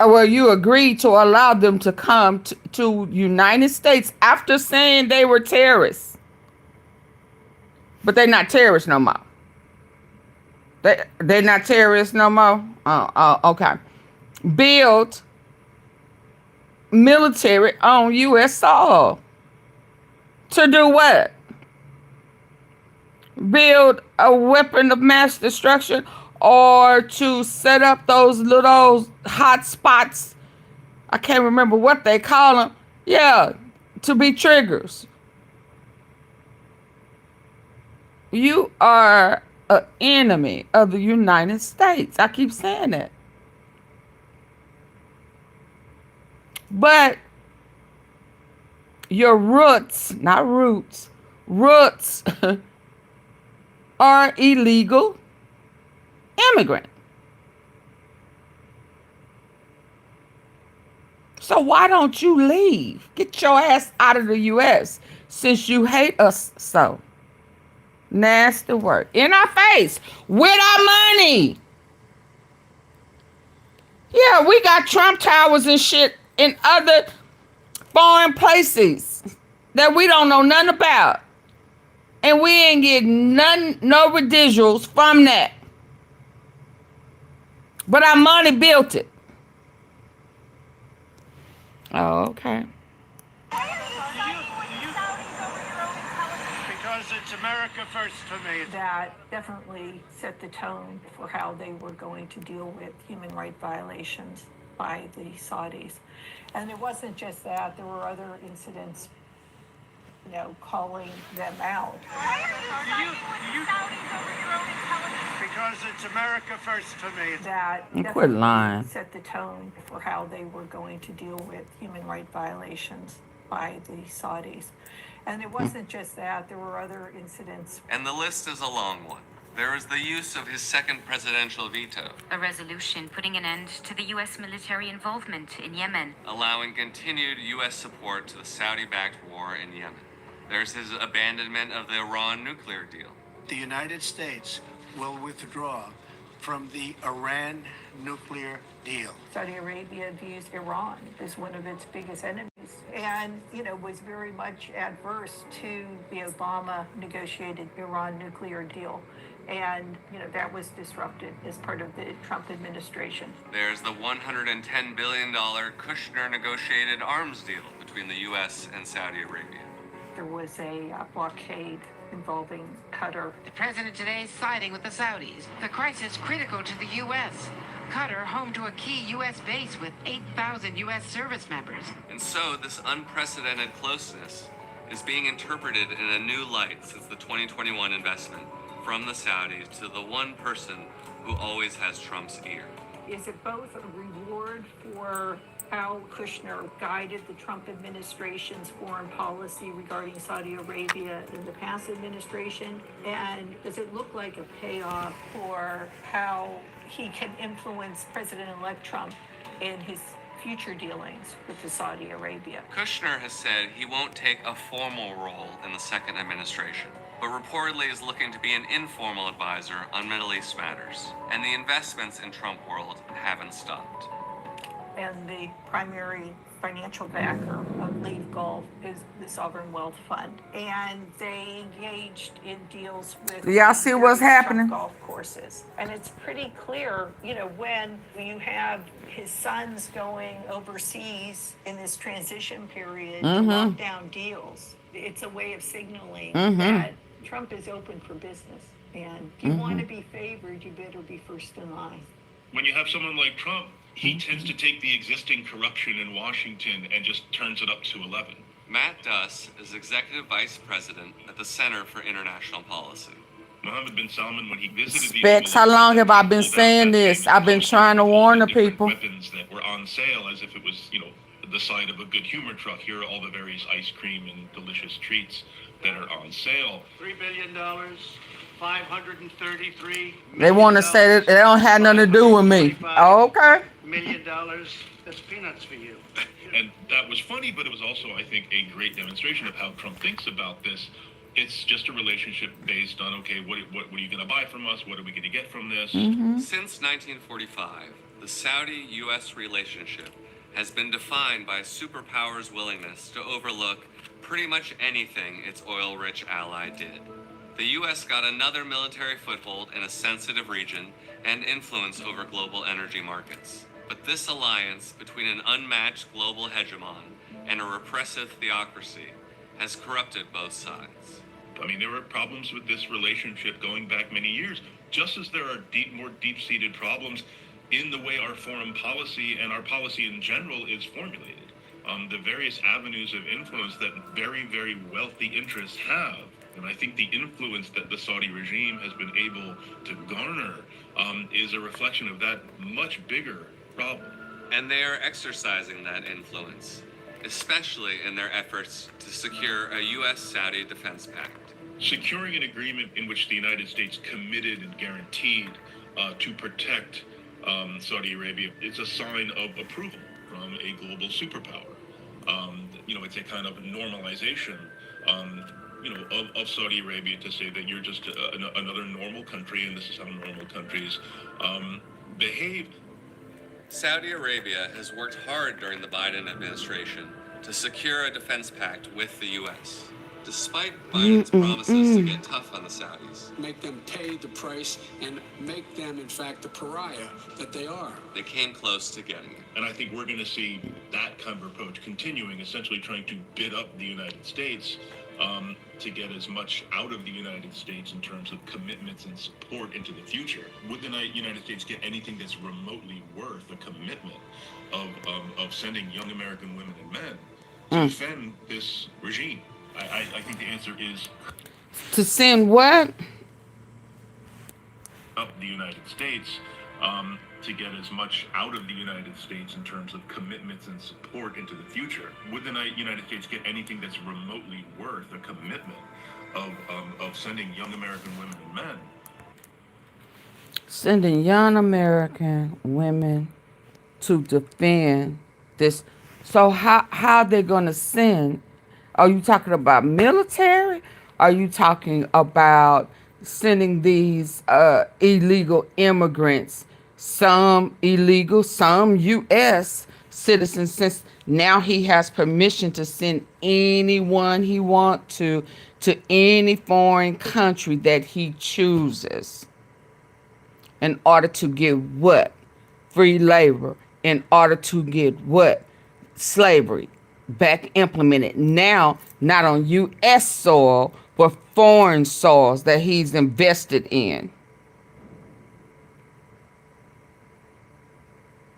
well, you agreed to allow them to come to United States after saying they were terrorists. But they're not terrorists no more. They're not terrorists no more? Okay. Build military on U.S. soil. To do what? Build a weapon of mass destruction or to set up those little hot spots. I can't remember what they call them. Yeah, to be triggers. You are an enemy of the United States. I keep saying that. But your roots, not roots, roots are illegal immigrant. So why don't you leave? Get your ass out of the U.S. since you hate us so. Nasty work. In our face. With our money. Yeah, we got Trump towers and shit in other foreign places that we don't know nothing about. And we ain't getting no residuals from that. But our money built it. Oh, okay. Because it's America first for me. That definitely set the tone for how they were going to deal with human rights violations by the Saudis. And it wasn't just that, there were other incidents, you know, calling them out. Because it's America first for me. That Quit lying. set the tone for how they were going to deal with human rights violations by the Saudis. And it wasn't just that, there were other incidents. And the list is a long one. There is the use of his second presidential veto, A resolution putting an end to the U.S. military involvement in Yemen. allowing continued U.S. support to the Saudi-backed war in Yemen. There's his abandonment of the Iran nuclear deal. The United States will withdraw from the Iran nuclear deal. Saudi Arabia views Iran as one of its biggest enemies and, you know, was very much adverse to the Obama negotiated Iran nuclear deal. And, you know, that was disrupted as part of the Trump administration. There's the $110 billion Kushner negotiated arms deal between the U.S. and Saudi Arabia. There was a blockade involving Qatar. The president today siding with the Saudis. The crisis critical to the U.S. Qatar, home to a key U.S. base with 8,000 U.S. service members. And so this unprecedented closeness is being interpreted in a new light since the 2021 investment from the Saudis to the one person who always has Trump's ear. Is it both a reward for how Kushner guided the Trump administration's foreign policy regarding Saudi Arabia in the past administration? And does it look like a payoff for how he can influence President-elect Trump in his future dealings with the Saudi Arabia? Kushner has said he won't take a formal role in the second administration, but reportedly is looking to be an informal advisor on Middle East matters. And the investments in Trump world haven't stopped. And the primary financial backer of Leave Golf is the Sovereign Wealth Fund. And they engaged in deals with Do y'all see what's happening? golf courses. And it's pretty clear, you know, when you have his sons going overseas in this transition period to lock down deals, it's a way of signaling that Trump is open for business. And if you want to be favored, you better be first in line. When you have someone like Trump, he tends to take the existing corruption in Washington and just turns it up to 11. Matt Duss is Executive Vice President at the Center for International Policy. Mohammed bin Salman, when he visited Specs, how long have I been saying this? I've been trying to warn the people. weapons that were on sale as if it was, you know, the side of a good humor truck. Here are all the various ice cream and delicious treats that are on sale. $3 billion, 533. They want to say that they don't have nothing to do with me. Okay. $1 million, that's peanuts for you. And that was funny, but it was also, I think, a great demonstration of how Trump thinks about this. It's just a relationship based on, okay, what are you going to buy from us? What are we going to get from this? Since 1945, the Saudi-U.S. relationship has been defined by a superpower's willingness to overlook pretty much anything its oil-rich ally did. The U.S. got another military foothold in a sensitive region and influence over global energy markets. But this alliance between an unmatched global hegemon and a repressive theocracy has corrupted both sides. I mean, there were problems with this relationship going back many years, just as there are more deep-seated problems in the way our foreign policy and our policy in general is formulated. The various avenues of influence that very, very wealthy interests have. And I think the influence that the Saudi regime has been able to garner is a reflection of that much bigger problem. And they are exercising that influence, especially in their efforts to secure a U.S.-Saudi defense pact. Securing an agreement in which the United States committed and guaranteed to protect Saudi Arabia is a sign of approval from a global superpower. You know, it's a kind of normalization of Saudi Arabia to say that you're just another normal country, and this is how normal countries behave. Saudi Arabia has worked hard during the Biden administration to secure a defense pact with the U.S., despite Biden's promises to get tough on the Saudis. Make them pay the price and make them, in fact, the pariah that they are. They came close to getting it. And I think we're going to see that kind of approach continuing, essentially trying to bid up the United States to get as much out of the United States in terms of commitments and support into the future. Would the United States get anything that's remotely worth a commitment of sending young American women and men to defend this regime? I think the answer is To send what? up the United States to get as much out of the United States in terms of commitments and support into the future. Would the United States get anything that's remotely worth a commitment of sending young American women and men? Sending young American women to defend this. So how they gonna send? Are you talking about military? Are you talking about sending these illegal immigrants? Some illegal, some U.S. citizens, since now he has permission to send anyone he wants to any foreign country that he chooses in order to get what? Free labor. In order to get what? Slavery back implemented. Now, not on U.S. soil, but foreign soils that he's invested in.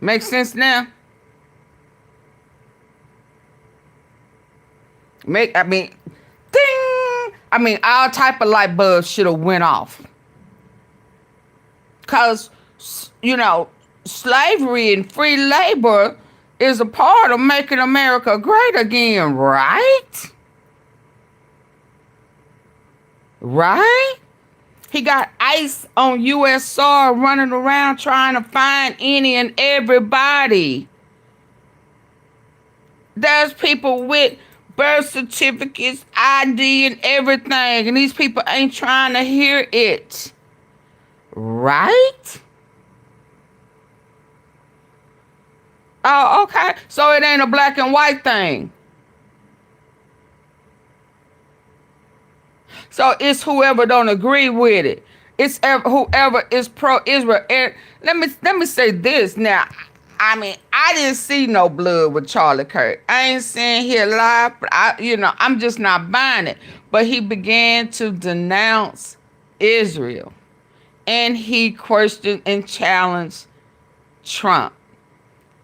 Makes sense now? Ding! All type of light bulbs should have went off. Because, slavery and free labor is a part of making America great again, right? Right? He got ICE on U.S. soil running around trying to find any and everybody. There's people with birth certificates, ID, and everything, and these people ain't trying to hear it. Right? Oh, okay. So it ain't a black and white thing. So it's whoever don't agree with it. It's whoever is pro-Israel. And let me say this now. I didn't see no blood with Charlie Kirk. I ain't saying here live, but I'm just not buying it. But he began to denounce Israel. And he questioned and challenged Trump.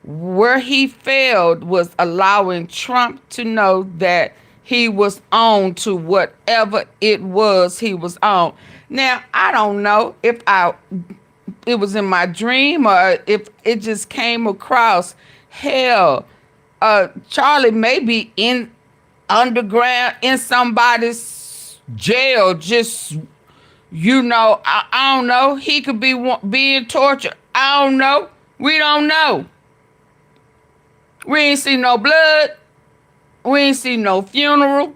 Where he failed was allowing Trump to know that he was on to whatever it was he was on. Now, I don't know if it was in my dream or if it just came across. Hell, Charlie may be in underground in somebody's jail. Just, I don't know. He could be being tortured. I don't know. We don't know. We ain't see no blood. We ain't see no funeral.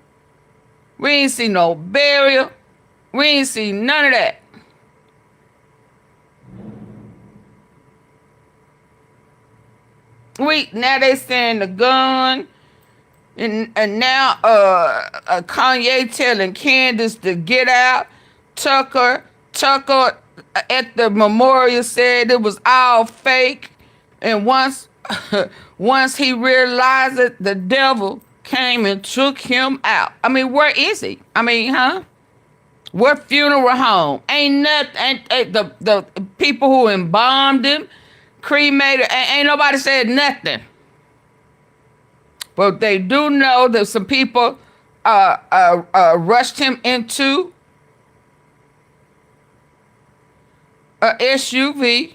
We ain't see no burial. We ain't see none of that. Now they saying the gun, and now Kanye telling Candace to get out. Tucker at the memorial said it was all fake, and once he realized it, the devil came and took him out. Where is he? What funeral home? Ain't nothing. Ain't the people who embalmed him, cremated, ain't nobody said nothing. But they do know that some people rushed him into a SUV.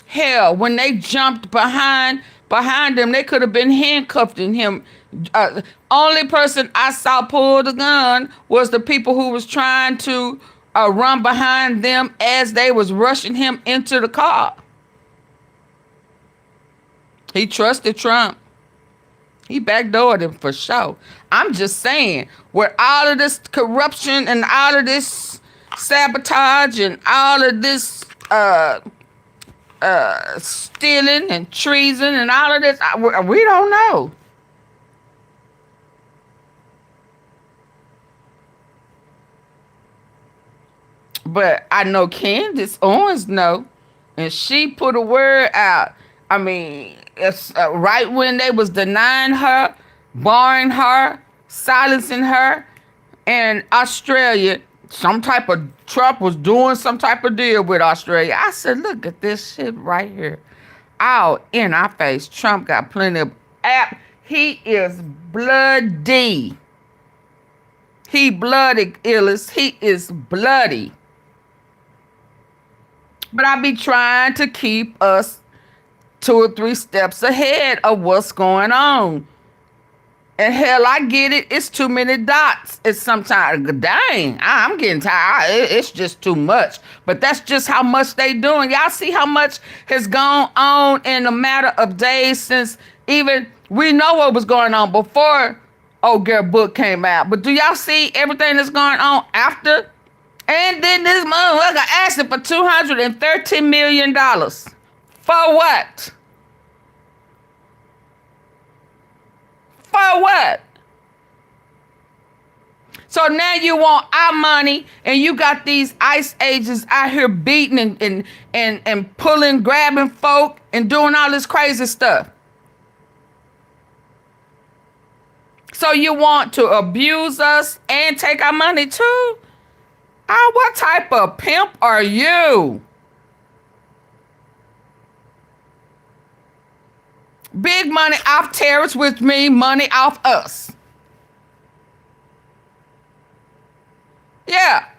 Hell, when they jumped behind him, they could have been handcuffing him. Only person I saw pull the gun was the people who was trying to run behind them as they was rushing him into the car. He trusted Trump. He backdoored him for sure. I'm just saying, with all of this corruption and all of this sabotage and all of this stealing and treason and all of this? We don't know. But I know Candace Owens know, and she put a word out. I mean, it's right when they was denying her, barring her, silencing her, and Australia, some type of Trump was doing some type of deal with Australia. I said, look at this shit right here. Out in our face. Trump got plenty of app. He is bloody. He bloody, Illis. He is bloody. But I be trying to keep us 2 or 3 steps ahead of what's going on. And hell, I get it. It's too many dots. It's sometimes, dang, I'm getting tired. It's just too much. But that's just how much they doing. Y'all see how much has gone on in a matter of days since even we know what was going on before Old Girl book came out. But do y'all see everything that's going on after? And then this motherfucker asking for $213 million. For what? For what? So now you want our money, and you got these ICE agents out here beating and pulling, grabbing folk and doing all this crazy stuff. So you want to abuse us and take our money too? What type of pimp are you? Big money off terrorists, which means money off us. Yeah.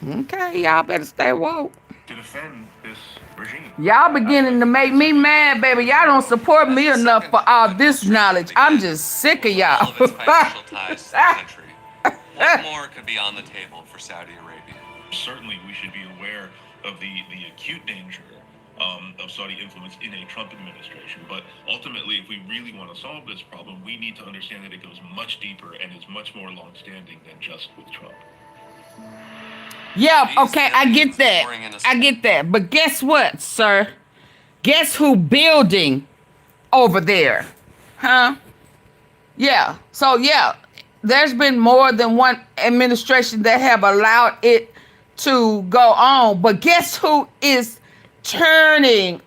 Okay, y'all better stay woke. To defend this regime. Y'all beginning to make me mad, baby. Y'all don't support me enough for all this knowledge. I'm just sick of y'all. All of its financial ties to the country. What more could be on the table for Saudi Arabia? Certainly, we should be aware of the acute danger of Saudi influence in a Trump administration. But ultimately, if we really want to solve this problem, we need to understand that it goes much deeper and is much more long-standing than just with Trump. Yeah, okay, I get that. I get that. But guess what, sir? Guess who building over there? Huh? Yeah. So, yeah, there's been more than one administration that have allowed it to go on. But guess who is turning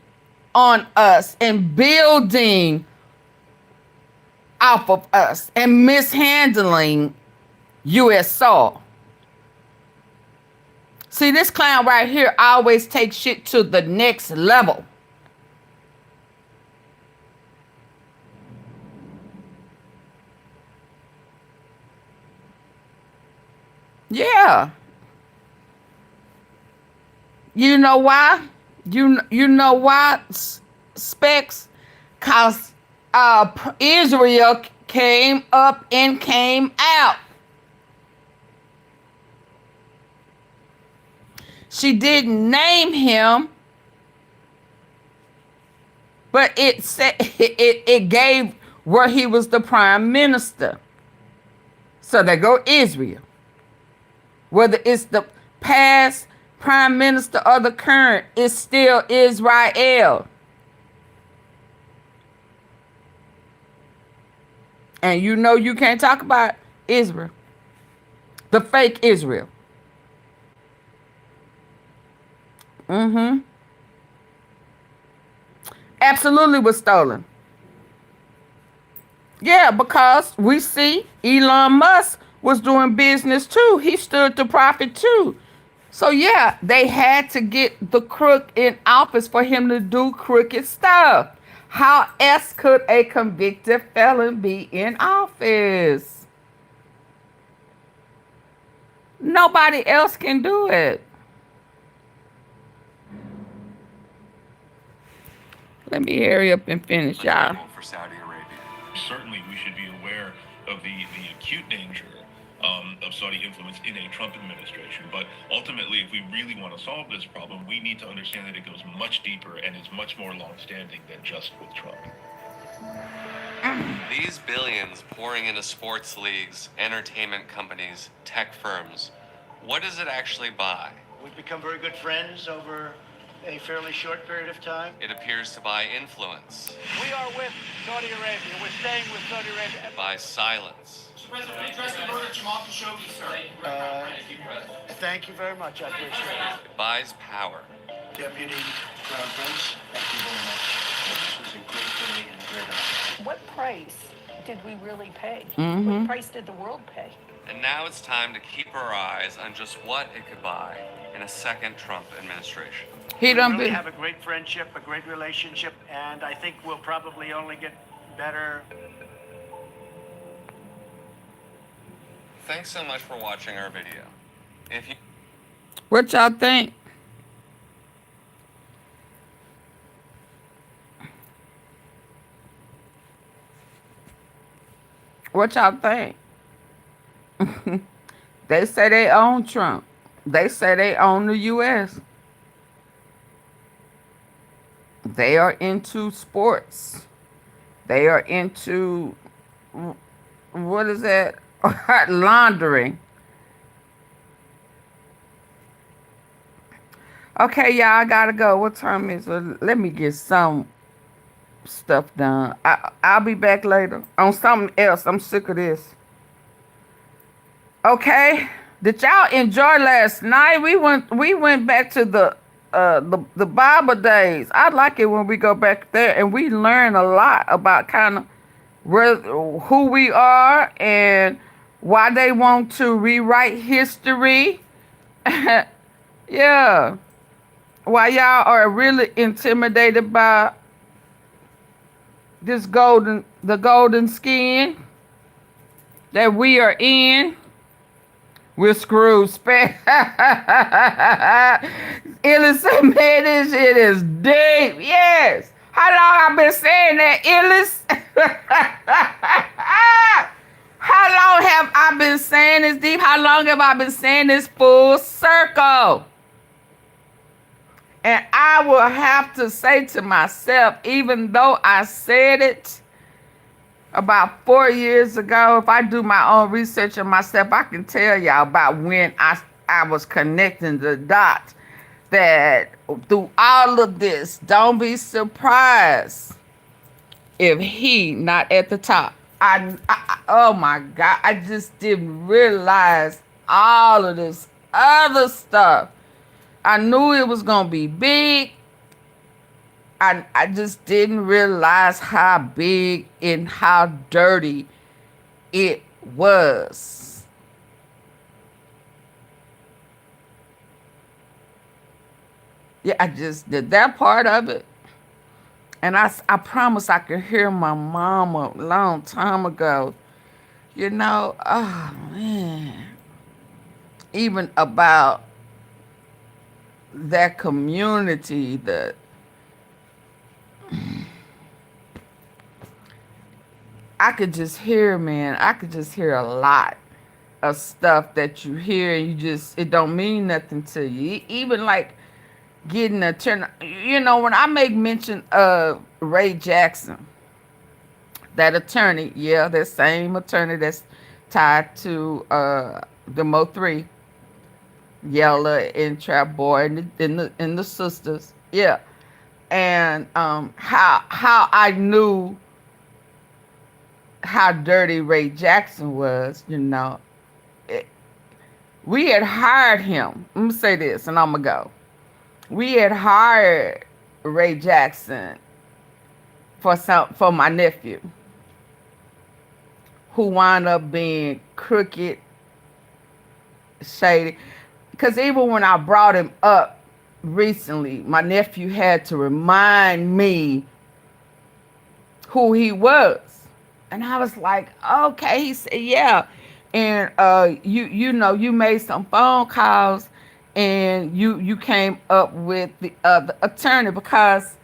on us and building off of us and mishandling U.S. soil? See, this clown right here always takes shit to the next level. Yeah. You know why? You know why, Specs? Because Israel came up and came out. She didn't name him, but it said it gave where he was the prime minister. So there go Israel. Whether it's the past prime minister or the current, it's still Israel. And you know you can't talk about Israel. The fake Israel. Mm-hmm. Absolutely was stolen. Yeah, because we see Elon Musk was doing business too. He stood to profit too. So yeah, they had to get the crook in office for him to do crooked stuff. How else could a convicted felon be in office? Nobody else can do it. Let me hurry up and finish, y'all. For Saudi Arabia. Certainly, we should be aware of the acute danger of Saudi influence in a Trump administration. But ultimately, if we really want to solve this problem, we need to understand that it goes much deeper and is much more long-standing than just with Trump. These billions pouring into sports leagues, entertainment companies, tech firms, what does it actually buy? We've become very good friends over a fairly short period of time? It appears to buy influence. We are with Saudi Arabia. We're staying with Saudi Arabia. It buys silence. Mr. President, we address the murder of Jamal Khashoggi, sir. Thank you very much. I appreciate it. It buys power. Deputy Crown Prince, thank you very much. This was a great day and a great honor. What price did we really pay? Mhm. What price did the world pay? And now it's time to keep our eyes on just what it could buy in a second Trump administration. He We done really been. have a great friendship, a great relationship, and I think we'll probably only get better. Thanks so much for watching our video. If you What y'all think? What y'all think? They say they own Trump. They say they own the U.S. They are into sports. They are into, what is that? Laundering. Okay, y'all, I gotta go. What time is it? Let me get some stuff done. I'll be back later on something else. I'm sick of this. Okay, did y'all enjoy last night? We went back to the Bible days. I like it when we go back there and we learn a lot about kind of who we are and why they want to rewrite history. Yeah. Why y'all are really intimidated by this the golden skin that we are in. We're screwed. Illicit, man, this shit is deep. Yes. How long I been saying that, Illis? How long have I been saying this deep? How long have I been saying this full circle? And I will have to say to myself, even though I said it about 4 years ago, if I do my own research on myself, I can tell y'all about when I was connecting the dots. That through all of this, don't be surprised if he not at the top. Oh my God, I just didn't realize all of this other stuff. I knew it was gonna be big. I just didn't realize how big and how dirty it was. Yeah, I just did that part of it. And I promise I could hear my mama a long time ago. You know, oh man. Even about that community that I could just hear, man. I could just hear a lot of stuff that you hear and it don't mean nothing to you. Even like getting a turn, you know, when I make mention of Ray Jackson, that attorney, yeah, that same attorney that's tied to the Mo3, Yella and Trap Boy and the sisters, yeah, and how I knew how dirty Ray Jackson was, you know. We had hired him. Let me say this, and I'm gonna go. We had hired Ray Jackson for my nephew, who wound up being crooked, shady. Because even when I brought him up recently, my nephew had to remind me who he was. And I was like, okay. He said, yeah. And you know, you made some phone calls and you came up with the attorney, because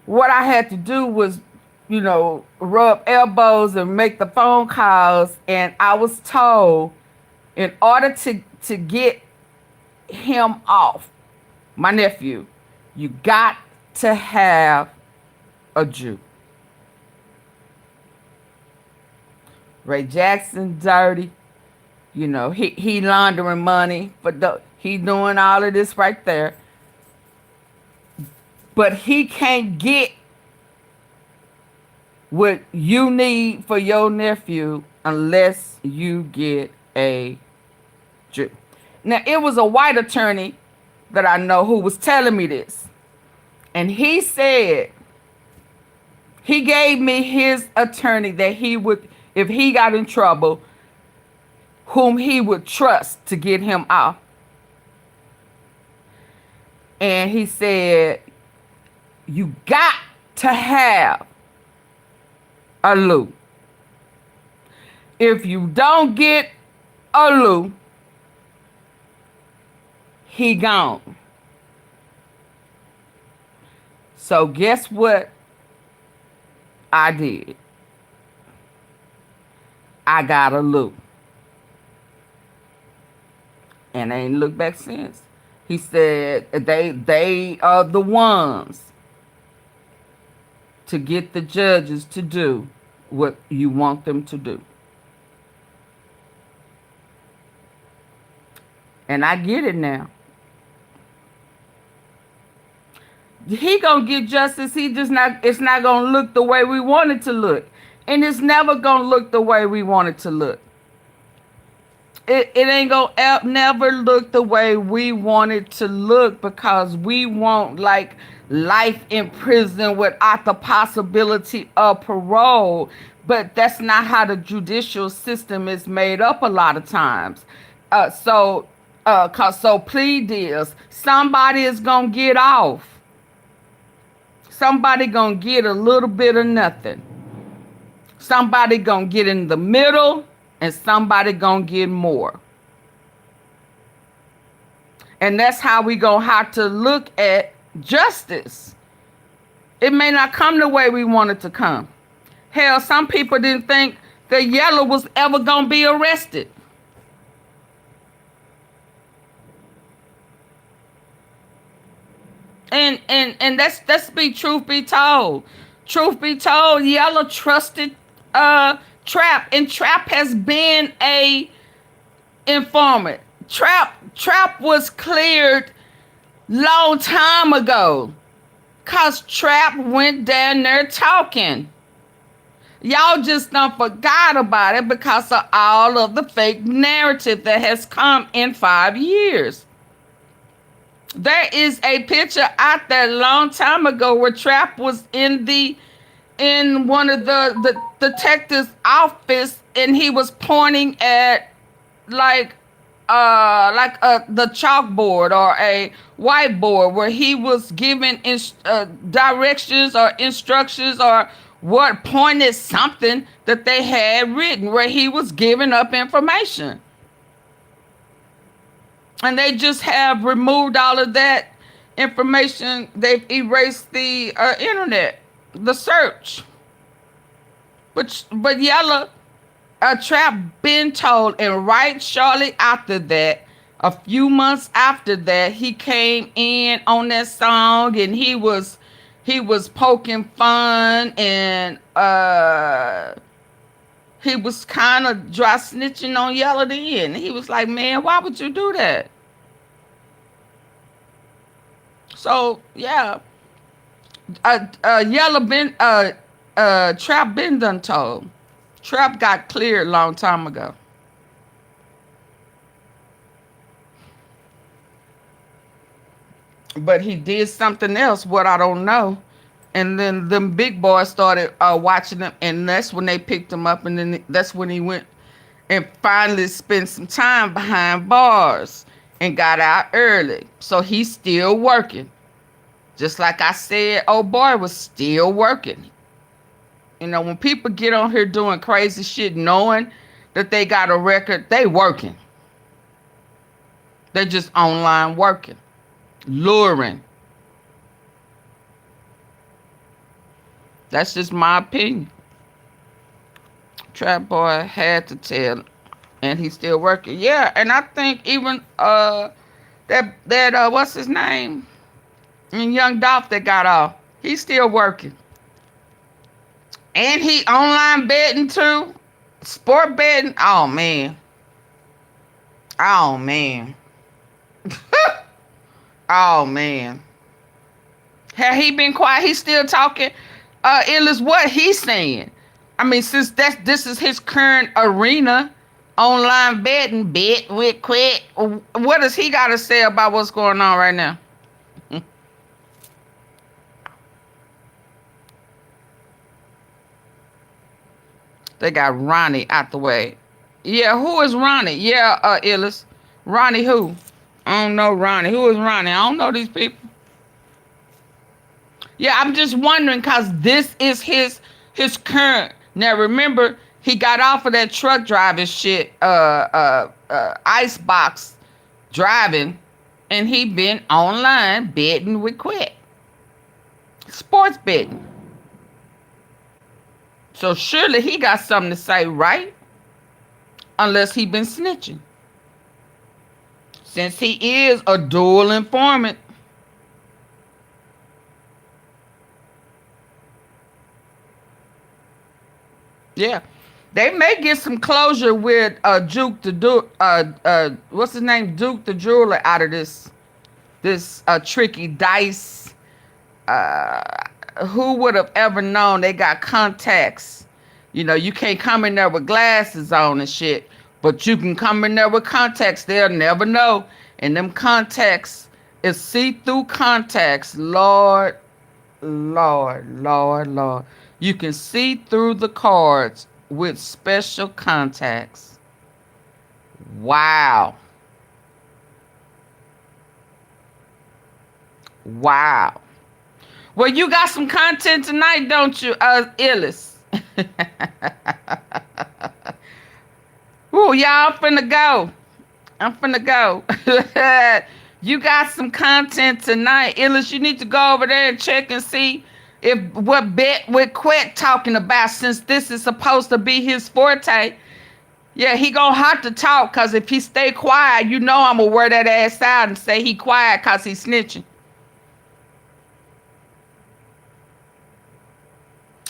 what I had to do was, you know, rub elbows and make the phone calls. And I was told, in order to get him off, my nephew, you got to have a Jew. Ray Jackson dirty, you know, he laundering money, but he doing all of this right there. But he can't get what you need for your nephew unless you get a Jew. Now, it was a white attorney that I know who was telling me this. And he said, he gave me his attorney that he would, if he got in trouble, whom he would trust to get him out. And he said, you got to have a Lou. If you don't get a Lou, he gone. So guess what I did? I got a Lou. And I ain't looked back since. He said they are the ones to get the judges to do what you want them to do. And I get it now. He gonna get justice. He just not. It's not gonna look the way we want it to look, and it's never gonna look the way we want it to look. It ain't gonna never look the way we want it to look, because we want like life in prison without the possibility of parole. But that's not how the judicial system is made up a lot of times. So plea deals, somebody is gonna get off. Somebody gonna get a little bit of nothing. Somebody gonna get in the middle, and somebody gonna get more. And that's how we gonna have to look at justice. It may not come the way we want it to come. Hell, some people didn't think that Yellow was ever gonna be arrested. And let's be truth be told. Truth be told, Yellow trusted Trap, and Trap has been a informant. Trap was cleared long time ago, cause Trap went down there talking. Y'all just don't forgot about it because of all of the fake narrative that has come in 5 years. There is a picture out there a long time ago where Trap was in one of the detective's office, and he was pointing at the chalkboard or a whiteboard where he was giving directions or instructions or what pointed something that they had written, where he was giving up information. And they just have removed all of that information. They've erased the internet, the search. But Yellow, Trap been told, and right shortly after that, a few months after that, he came in on that song, and he was poking fun, and he was kind of dry snitching on Yellow then. He was like, man, why would you do that? So, yeah. Yellow been, Trap been done told. Trap got cleared a long time ago. But he did something else, what I don't know. And then them big boys started watching him, and that's when they picked him up, and then that's when he went and finally spent some time behind bars and got out early. So he's still working. Just like I said, old boy was still working. You know, when people get on here doing crazy shit, knowing that they got a record, they working. They're just online working, luring. That's just my opinion. Trap boy had to tell, and he's still working. Yeah, and I think even that what's his name? And Young Dolph that got off, he's still working. And he online betting too, sport betting. Oh man. Oh man. Oh man. Had he been quiet? He's still talking. Illis, what he's saying. I mean, since this is his current arena, online betting, bet with quit. What does he got to say about what's going on right now? They got Ronnie out the way. Yeah, who is Ronnie? Yeah, Illis. Ronnie who? I don't know Ronnie. Who is Ronnie? I don't know these people. Yeah, I'm just wondering because this is his current. Now remember, he got off of that truck driving shit, icebox driving, and he been online betting with Quit. Sports betting. So surely he got something to say, right? Unless he been snitching. Since he is a dual informant. Yeah. They may get some closure with Duke the what's his name? Duke the Jeweler out of this tricky dice. Who would have ever known they got contacts? You know, you can't come in there with glasses on and shit, but you can come in there with contacts. They'll never know. And them contacts is see-through contacts. Lord, Lord, Lord, Lord. You can see through the cards with special contacts. Wow. Wow. Well, you got some content tonight, don't you, Illis? Ooh, y'all, I'm finna go. You got some content tonight. Illis, you need to go over there and check and see if what Bet with Quet talking about, since this is supposed to be his forte. Yeah, he gonna have to talk, because if he stay quiet, you know I'm gonna wear that ass out and say he quiet because he's snitching.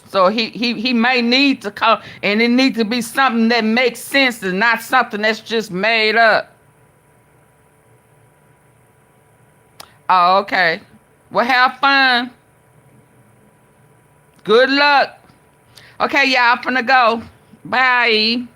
So he may need to come, and it needs to be something that makes sense and not something that's just made up. Oh, okay. Well, have fun. Good luck. Okay, y'all, I'm finna go. Bye.